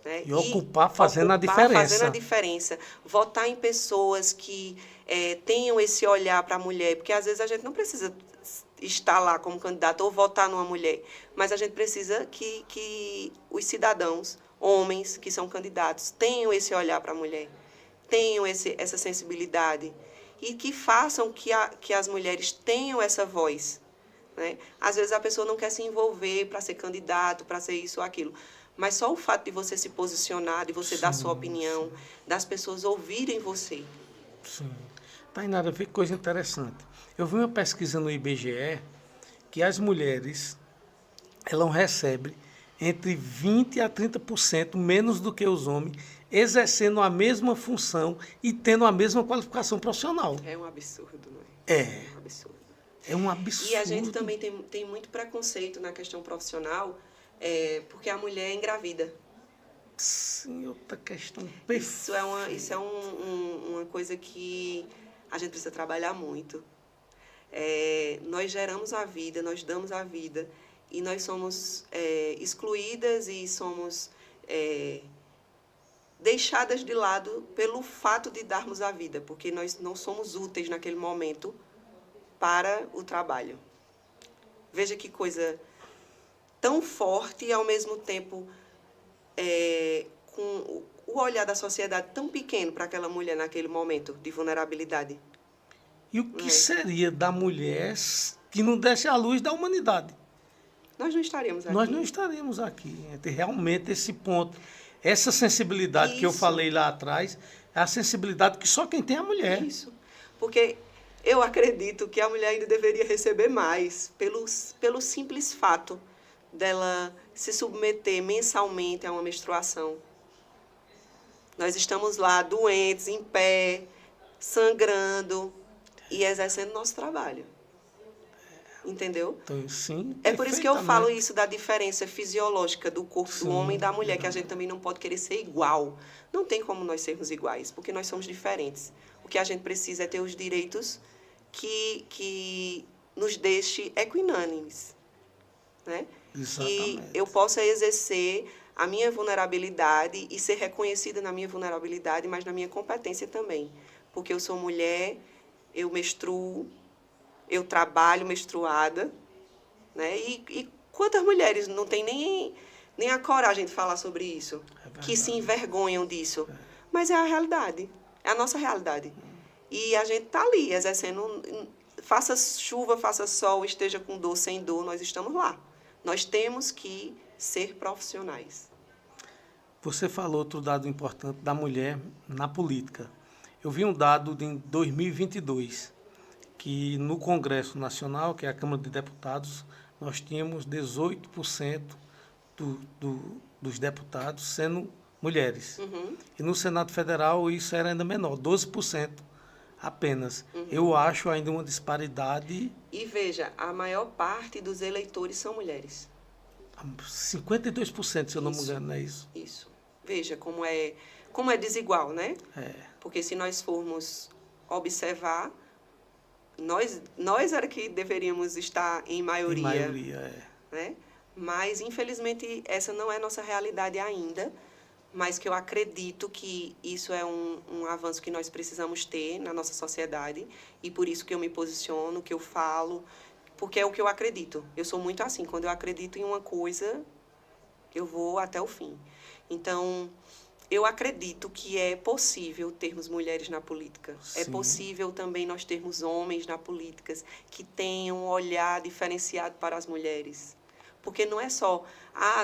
Né? E ocupar fazendo a diferença. Fazendo a diferença. Votar em pessoas que tenham esse olhar para a mulher, porque às vezes a gente não precisa estar lá como candidato ou votar numa mulher, mas a gente precisa que os cidadãos, homens que são candidatos, tenham esse olhar para a mulher, tenham essa sensibilidade e que façam que as mulheres tenham essa voz. Né? Às vezes a pessoa não quer se envolver para ser candidato, para ser isso ou aquilo, mas só o fato de você se posicionar, de você dar sua opinião, das pessoas ouvirem você. Sim. Tainara, vê que coisa interessante. Eu vi uma pesquisa no IBGE que as mulheres elas recebem entre 20% a 30% menos do que os homens, exercendo a mesma função e tendo a mesma qualificação profissional. É um absurdo, não é? É. É um absurdo. É um absurdo. E a gente também tem muito preconceito na questão profissional, porque a mulher engravida. Sim, outra questão Isso é uma coisa que a gente precisa trabalhar muito. Nós geramos a vida, nós damos a vida, e nós somos excluídas e somos deixadas de lado pelo fato de darmos a vida, porque nós não somos úteis naquele momento para o trabalho. Veja que coisa tão forte e, ao mesmo tempo, com o olhar da sociedade tão pequeno para aquela mulher naquele momento de vulnerabilidade. E o que seria da mulher que não desse a luz da humanidade? Nós não estaríamos aqui. Nós não estaríamos aqui. Realmente esse ponto, essa sensibilidade que eu falei lá atrás, é a sensibilidade que só quem tem é a mulher. Isso. Porque eu acredito que a mulher ainda deveria receber mais pelo simples fato dela se submeter mensalmente a uma menstruação. Nós estamos lá doentes, em pé, sangrando e exercendo nosso trabalho. Entendeu? Então, sim, é por isso que eu falo isso da diferença fisiológica do corpo do homem e da mulher, que a gente também não pode querer ser igual. Não tem como nós sermos iguais, porque nós somos diferentes. O que a gente precisa é ter os direitos que nos deixe equinânimes, né? que eu possa exercer a minha vulnerabilidade e ser reconhecida na minha vulnerabilidade, mas na minha competência também. Porque eu sou mulher, eu menstruo, eu trabalho menstruada, né? E quantas mulheres não têm nem a coragem de falar sobre isso, que se envergonham disso? Mas é a realidade, é a nossa realidade. E a gente está ali, exercendo, faça chuva, faça sol, esteja com dor, sem dor, nós estamos lá. Nós temos que ser profissionais. Você falou outro dado importante da mulher na política. Eu vi um dado de 2022, que no Congresso Nacional, que é a Câmara de Deputados, nós tínhamos 18% dos deputados sendo mulheres. Uhum. E no Senado Federal isso era ainda menor, 12% apenas. Uhum. Eu acho ainda uma disparidade. E veja, a maior parte dos eleitores são mulheres. 52%, se eu não me engano, não é isso? Isso. Veja como é desigual, né? É. Porque se nós formos observar, nós era que deveríamos estar em maioria. Em maioria, é. Né? Mas, infelizmente, essa não é nossa realidade ainda, mas que eu acredito que isso é um avanço que nós precisamos ter na nossa sociedade, e por isso que eu me posiciono, que eu falo, porque é o que eu acredito. Eu sou muito assim, quando eu acredito em uma coisa, eu vou até o fim. Então, eu acredito que é possível termos mulheres na política. Sim. É possível também nós termos homens na política que tenham um olhar diferenciado para as mulheres. Porque não é só,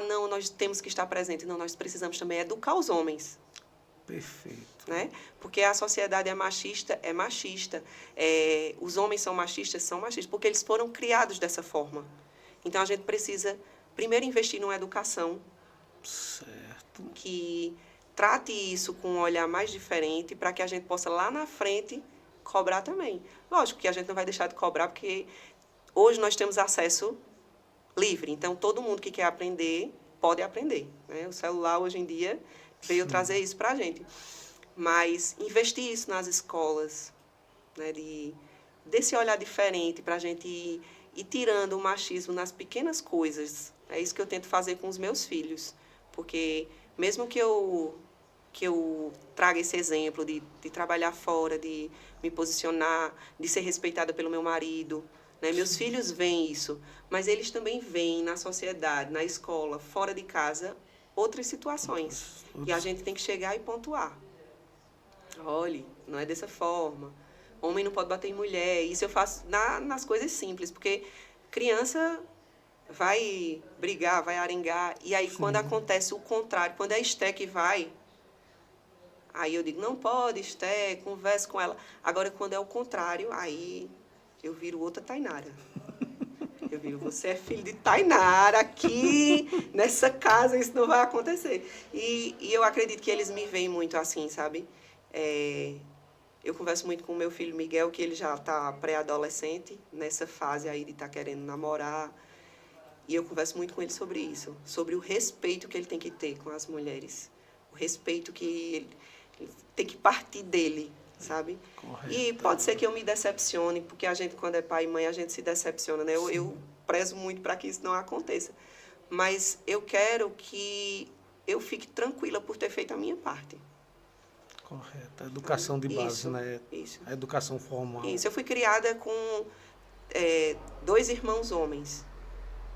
não, nós temos que estar presentes. Não, nós precisamos também educar os homens. Perfeito. Né? Porque a sociedade é machista. Os homens são machistas, porque eles foram criados dessa forma. Então, a gente precisa, primeiro, investir numa educação. Certo. Que trate isso com um olhar mais diferente para que a gente possa, lá na frente, cobrar também. Lógico que a gente não vai deixar de cobrar, porque hoje nós temos acesso livre. Então, todo mundo que quer aprender, pode aprender. Né? O celular, hoje em dia, veio trazer isso para a gente. Mas investir isso nas escolas, né? Desse olhar diferente, para a gente ir tirando o machismo nas pequenas coisas. É isso que eu tento fazer com os meus filhos. Porque mesmo que eu traga esse exemplo de trabalhar fora, de me posicionar, de ser respeitada pelo meu marido, né? Meus filhos veem isso, mas eles também veem na sociedade, na escola, fora de casa, outras situações. E a gente tem que chegar e pontuar. Olhe, não é dessa forma. Homem não pode bater em mulher. Isso eu faço nas coisas simples, porque criança vai brigar, vai arengar. E aí, quando acontece o contrário, quando é a Esté que vai, aí eu digo, não pode, Esté, converse com ela. Agora, quando é o contrário, aí eu viro outra Tainara. Eu viro, você é filho de Tainara, aqui nessa casa isso não vai acontecer. E eu acredito que eles me veem muito assim, sabe? Eu converso muito com o meu filho Miguel, que ele já está pré-adolescente, nessa fase aí de estar querendo namorar. E eu converso muito com ele sobre isso, sobre o respeito que ele tem que ter com as mulheres. O respeito que ele tem que partir dele, sabe? Correto. E pode ser que eu me decepcione, porque a gente, quando é pai e mãe, a gente se decepciona, né? Eu prezo muito para que isso não aconteça. Mas eu quero que eu fique tranquila por ter feito a minha parte. Correto. A educação de base, Isso, né? isso. A educação formal. Isso. Eu fui criada com 2 irmãos homens.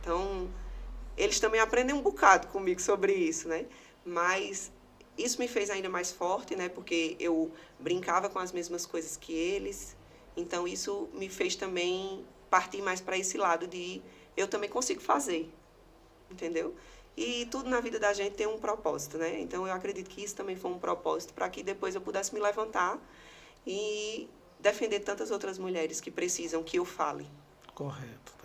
Então, eles também aprendem um bocado comigo sobre isso, né? Mas isso me fez ainda mais forte, né? Porque eu brincava com as mesmas coisas que eles. Então, isso me fez também partir mais para esse lado de eu também consigo fazer, entendeu? E tudo na vida da gente tem um propósito, né? Então, eu acredito que isso também foi um propósito para que depois eu pudesse me levantar e defender tantas outras mulheres que precisam que eu fale. Correto.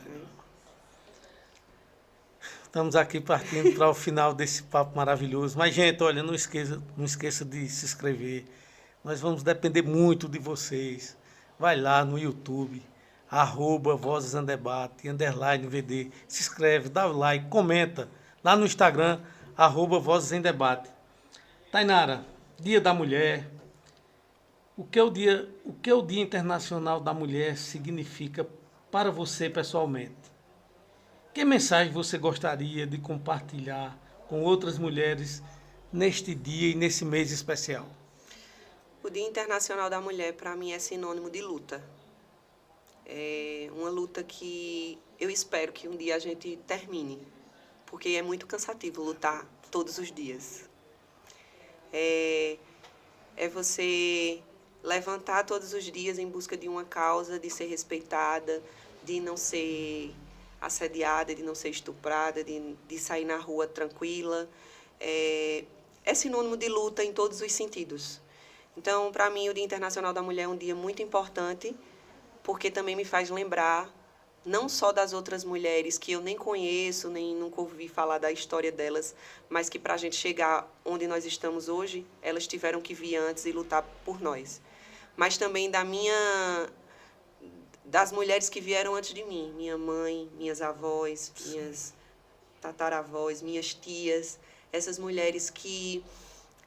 Estamos aqui partindo para o final desse papo maravilhoso. Mas, gente, olha, não esqueça de se inscrever. Nós vamos depender muito de vocês. Vai lá no YouTube, @Vozes em Debate, _VD. Se inscreve, dá o like, comenta. Lá no Instagram, @Vozes em Debate. Tainara, Dia da Mulher. O que o Dia Internacional da Mulher significa para você pessoalmente? Que mensagem você gostaria de compartilhar com outras mulheres neste dia e nesse mês especial? O Dia Internacional da Mulher, para mim, é sinônimo de luta. É uma luta que eu espero que um dia a gente termine, porque é muito cansativo lutar todos os dias. É você levantar todos os dias em busca de uma causa, de ser respeitada, de não ser assediada, de não ser estuprada, de sair na rua tranquila. É sinônimo de luta em todos os sentidos. Então, para mim, o Dia Internacional da Mulher é um dia muito importante, porque também me faz lembrar não só das outras mulheres que eu nem conheço, nem nunca ouvi falar da história delas, mas que para a gente chegar onde nós estamos hoje, elas tiveram que vir antes e lutar por nós. Mas também das mulheres que vieram antes de mim, minha mãe, minhas avós, minhas tataravós, minhas tias, essas mulheres que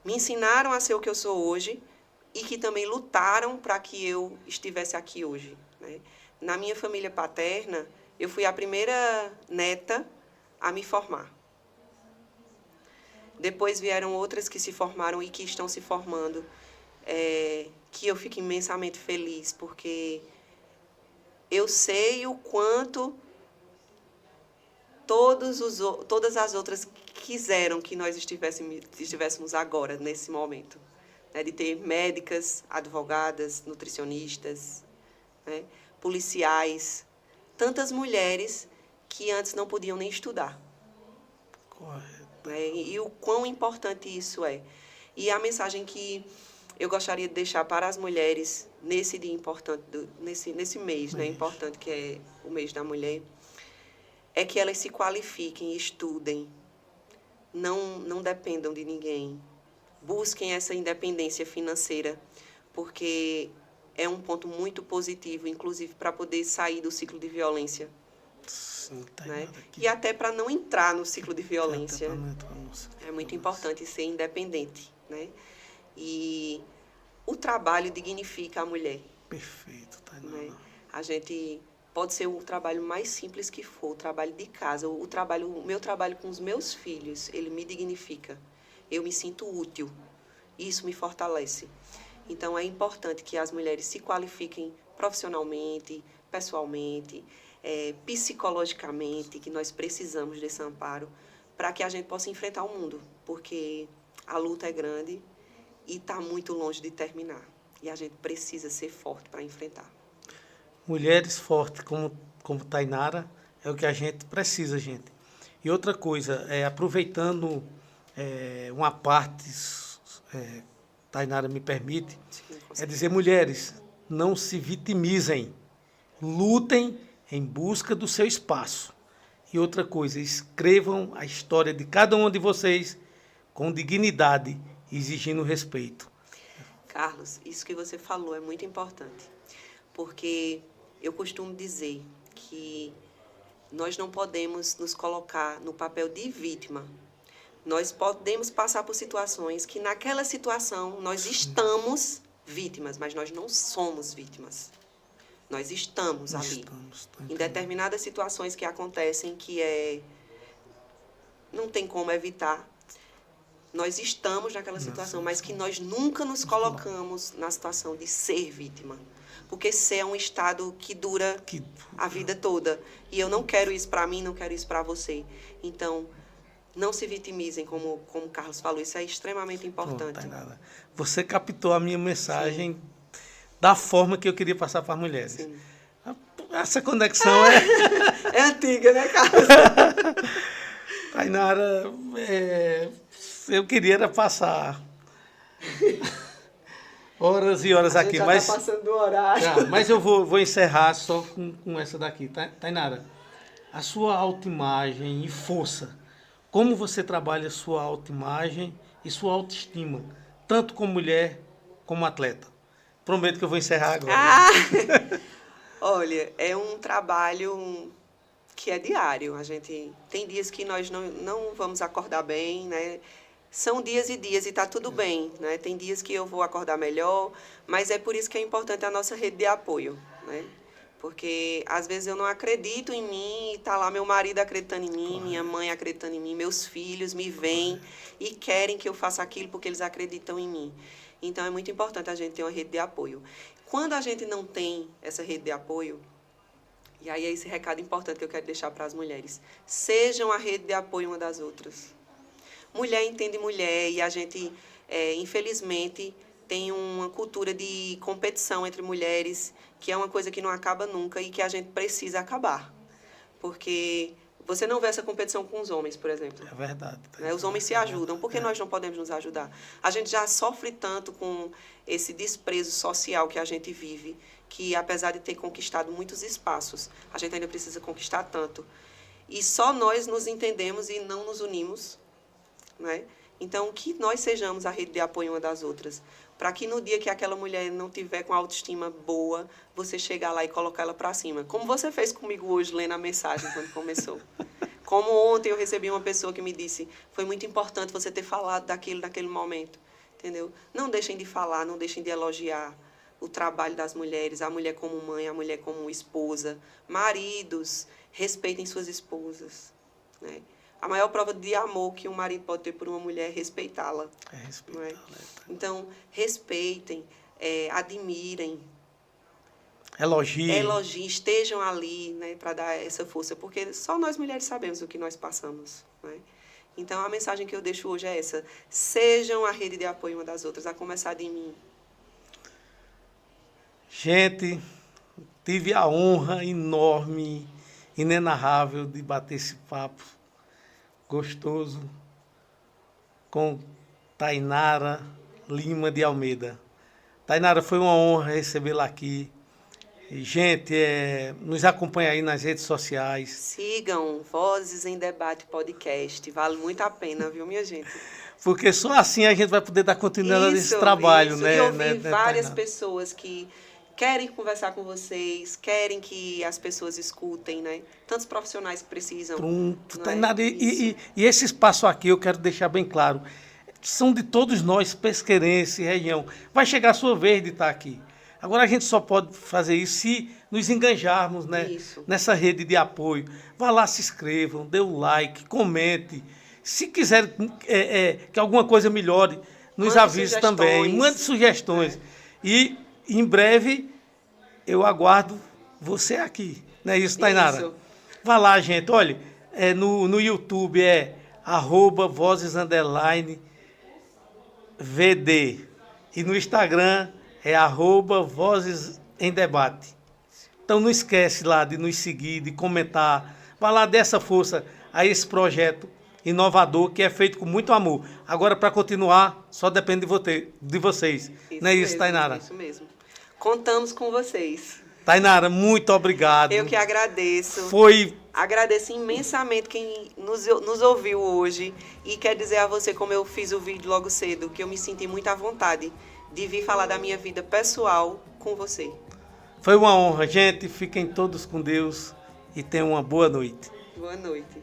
me ensinaram a ser o que eu sou hoje e que também lutaram para que eu estivesse aqui hoje, né? Na minha família paterna, eu fui a primeira neta a me formar. Depois vieram outras que se formaram e que estão se formando, que eu fico imensamente feliz, porque eu sei o quanto todas as outras quiseram que nós estivéssemos agora, nesse momento, né? De ter médicas, advogadas, nutricionistas, né? Policiais, tantas mulheres que antes não podiam nem estudar. Correto. Né? E o quão importante isso é. E a mensagem que eu gostaria de deixar para as mulheres nesse dia importante, nesse mês, né, importante que é o mês da mulher, é que elas se qualifiquem, estudem, não dependam de ninguém, busquem essa independência financeira, porque é um ponto muito positivo, inclusive para poder sair do ciclo de violência. Sim, né? E até para não entrar no ciclo de violência. É muito importante ser independente, né? E o trabalho dignifica a mulher. Perfeito, Tainara. Né? A gente pode ser o trabalho mais simples que for, o trabalho de casa, o meu trabalho com os meus filhos, ele me dignifica. Eu me sinto útil. Isso me fortalece. Então, é importante que as mulheres se qualifiquem profissionalmente, pessoalmente, psicologicamente, que nós precisamos desse amparo para que a gente possa enfrentar o mundo, porque a luta é grande e está muito longe de terminar. E a gente precisa ser forte para enfrentar. Mulheres fortes como Tainara é o que a gente precisa, gente. E outra coisa, aproveitando uma parte, Tainara me permite, Sim, dizer, mulheres, não se vitimizem, lutem em busca do seu espaço. E outra coisa, escrevam a história de cada um de vocês com dignidade, exigindo respeito. Carlos, isso que você falou é muito importante, porque eu costumo dizer que nós não podemos nos colocar no papel de vítima. Nós podemos passar por situações que, naquela situação, nós estamos vítimas, mas nós não somos vítimas. Nós estamos ali. Em determinadas situações que acontecem, que não tem como evitar, nós estamos naquela situação, mas que nós nunca nos colocamos na situação de ser vítima. Porque ser é um estado que dura a vida toda. E eu não quero isso para mim, não quero isso para você. Então, não se vitimizem, como o Carlos falou. Isso é extremamente importante. Você captou a minha mensagem. Sim. Da forma que eu queria passar para as mulheres. Sim. Essa conexão é antiga, né, Carlos? Tainara, eu queria passar horas e horas aqui, mas está passando do horário. Mas eu vou encerrar só com essa daqui, tá? Tainara, a sua autoimagem e força, como você trabalha sua autoimagem e sua autoestima, tanto como mulher como atleta? Prometo que eu vou encerrar agora. Olha, é um trabalho que é diário. A gente tem dias que nós não vamos acordar bem, né? São dias e dias e está tudo bem, né? Tem dias que eu vou acordar melhor, mas é por isso que é importante a nossa rede de apoio, né? Porque às vezes eu não acredito em mim e tá lá meu marido acreditando em mim, minha mãe acreditando em mim, meus filhos me veem e querem que eu faça aquilo porque eles acreditam em mim. Então é muito importante a gente ter uma rede de apoio. Quando a gente não tem essa rede de apoio, e aí é esse recado importante que eu quero deixar para as mulheres: sejam a rede de apoio uma das outras. Mulher entende mulher e a gente, infelizmente, tem uma cultura de competição entre mulheres, que é uma coisa que não acaba nunca e que a gente precisa acabar. Porque você não vê essa competição com os homens, por exemplo. É verdade. Né? Os homens se ajudam. Por que nós não podemos nos ajudar? A gente já sofre tanto com esse desprezo social que a gente vive, que apesar de ter conquistado muitos espaços, a gente ainda precisa conquistar tanto. E só nós nos entendemos e não nos unimos, né? Então, que nós sejamos a rede de apoio uma das outras, para que no dia que aquela mulher não tiver com autoestima boa, você chegar lá e colocar ela para cima. Como você fez comigo hoje, lendo a mensagem quando começou. Como ontem eu recebi uma pessoa que me disse: foi muito importante você ter falado daquilo naquele momento. Entendeu? Não deixem de falar, não deixem de elogiar o trabalho das mulheres, a mulher como mãe, a mulher como esposa. Maridos, respeitem suas esposas, né? A maior prova de amor que um marido pode ter por uma mulher é respeitá-la. É respeitá-la. Então, respeitem, admirem, elogiem, estejam ali, né, para dar essa força, porque só nós mulheres sabemos o que nós passamos, né? Então, a mensagem que eu deixo hoje é essa: sejam a rede de apoio uma das outras, a começar de mim. Gente, tive a honra enorme, inenarrável de bater esse papo gostoso com Tainara Lima de Almeida. Tainara, foi uma honra recebê-la aqui. E, gente, nos acompanha aí nas redes sociais. Sigam Vozes em Debate Podcast. Vale muito a pena, viu, minha gente? Porque só assim a gente vai poder dar continuidade nesse trabalho, né? E eu vi várias pessoas que querem conversar com vocês, querem que as pessoas escutem, né? Tantos profissionais que precisam. Pronto, Tainara. E esse espaço aqui, eu quero deixar bem claro, são de todos nós, pesqueirense, região. Vai chegar a sua vez de estar aqui. Agora, a gente só pode fazer isso se nos enganjarmos, né, nessa rede de apoio. Vá lá, se inscrevam, dê um like, comente. Se quiser que alguma coisa melhore, nos avise também. Mande sugestões. E, em breve, eu aguardo você aqui. Não é isso, Tainara? Isso. Vá lá, gente. Olha, no YouTube é @vozes_VD. E no Instagram é @Vozes em Debate. Então não esquece lá de nos seguir, de comentar. Vá lá, dê essa força a esse projeto inovador que é feito com muito amor. Agora, para continuar, só depende de vocês. Isso não é isso, mesmo, Tainara? Isso mesmo. Contamos com vocês. Tainara, muito obrigado. Eu que agradeço. Agradeço imensamente quem nos ouviu hoje. E quer dizer a você, como eu fiz o vídeo logo cedo, que eu me senti muito à vontade de vir falar da minha vida pessoal com você. Foi uma honra, gente. Fiquem todos com Deus e tenham uma boa noite. Boa noite.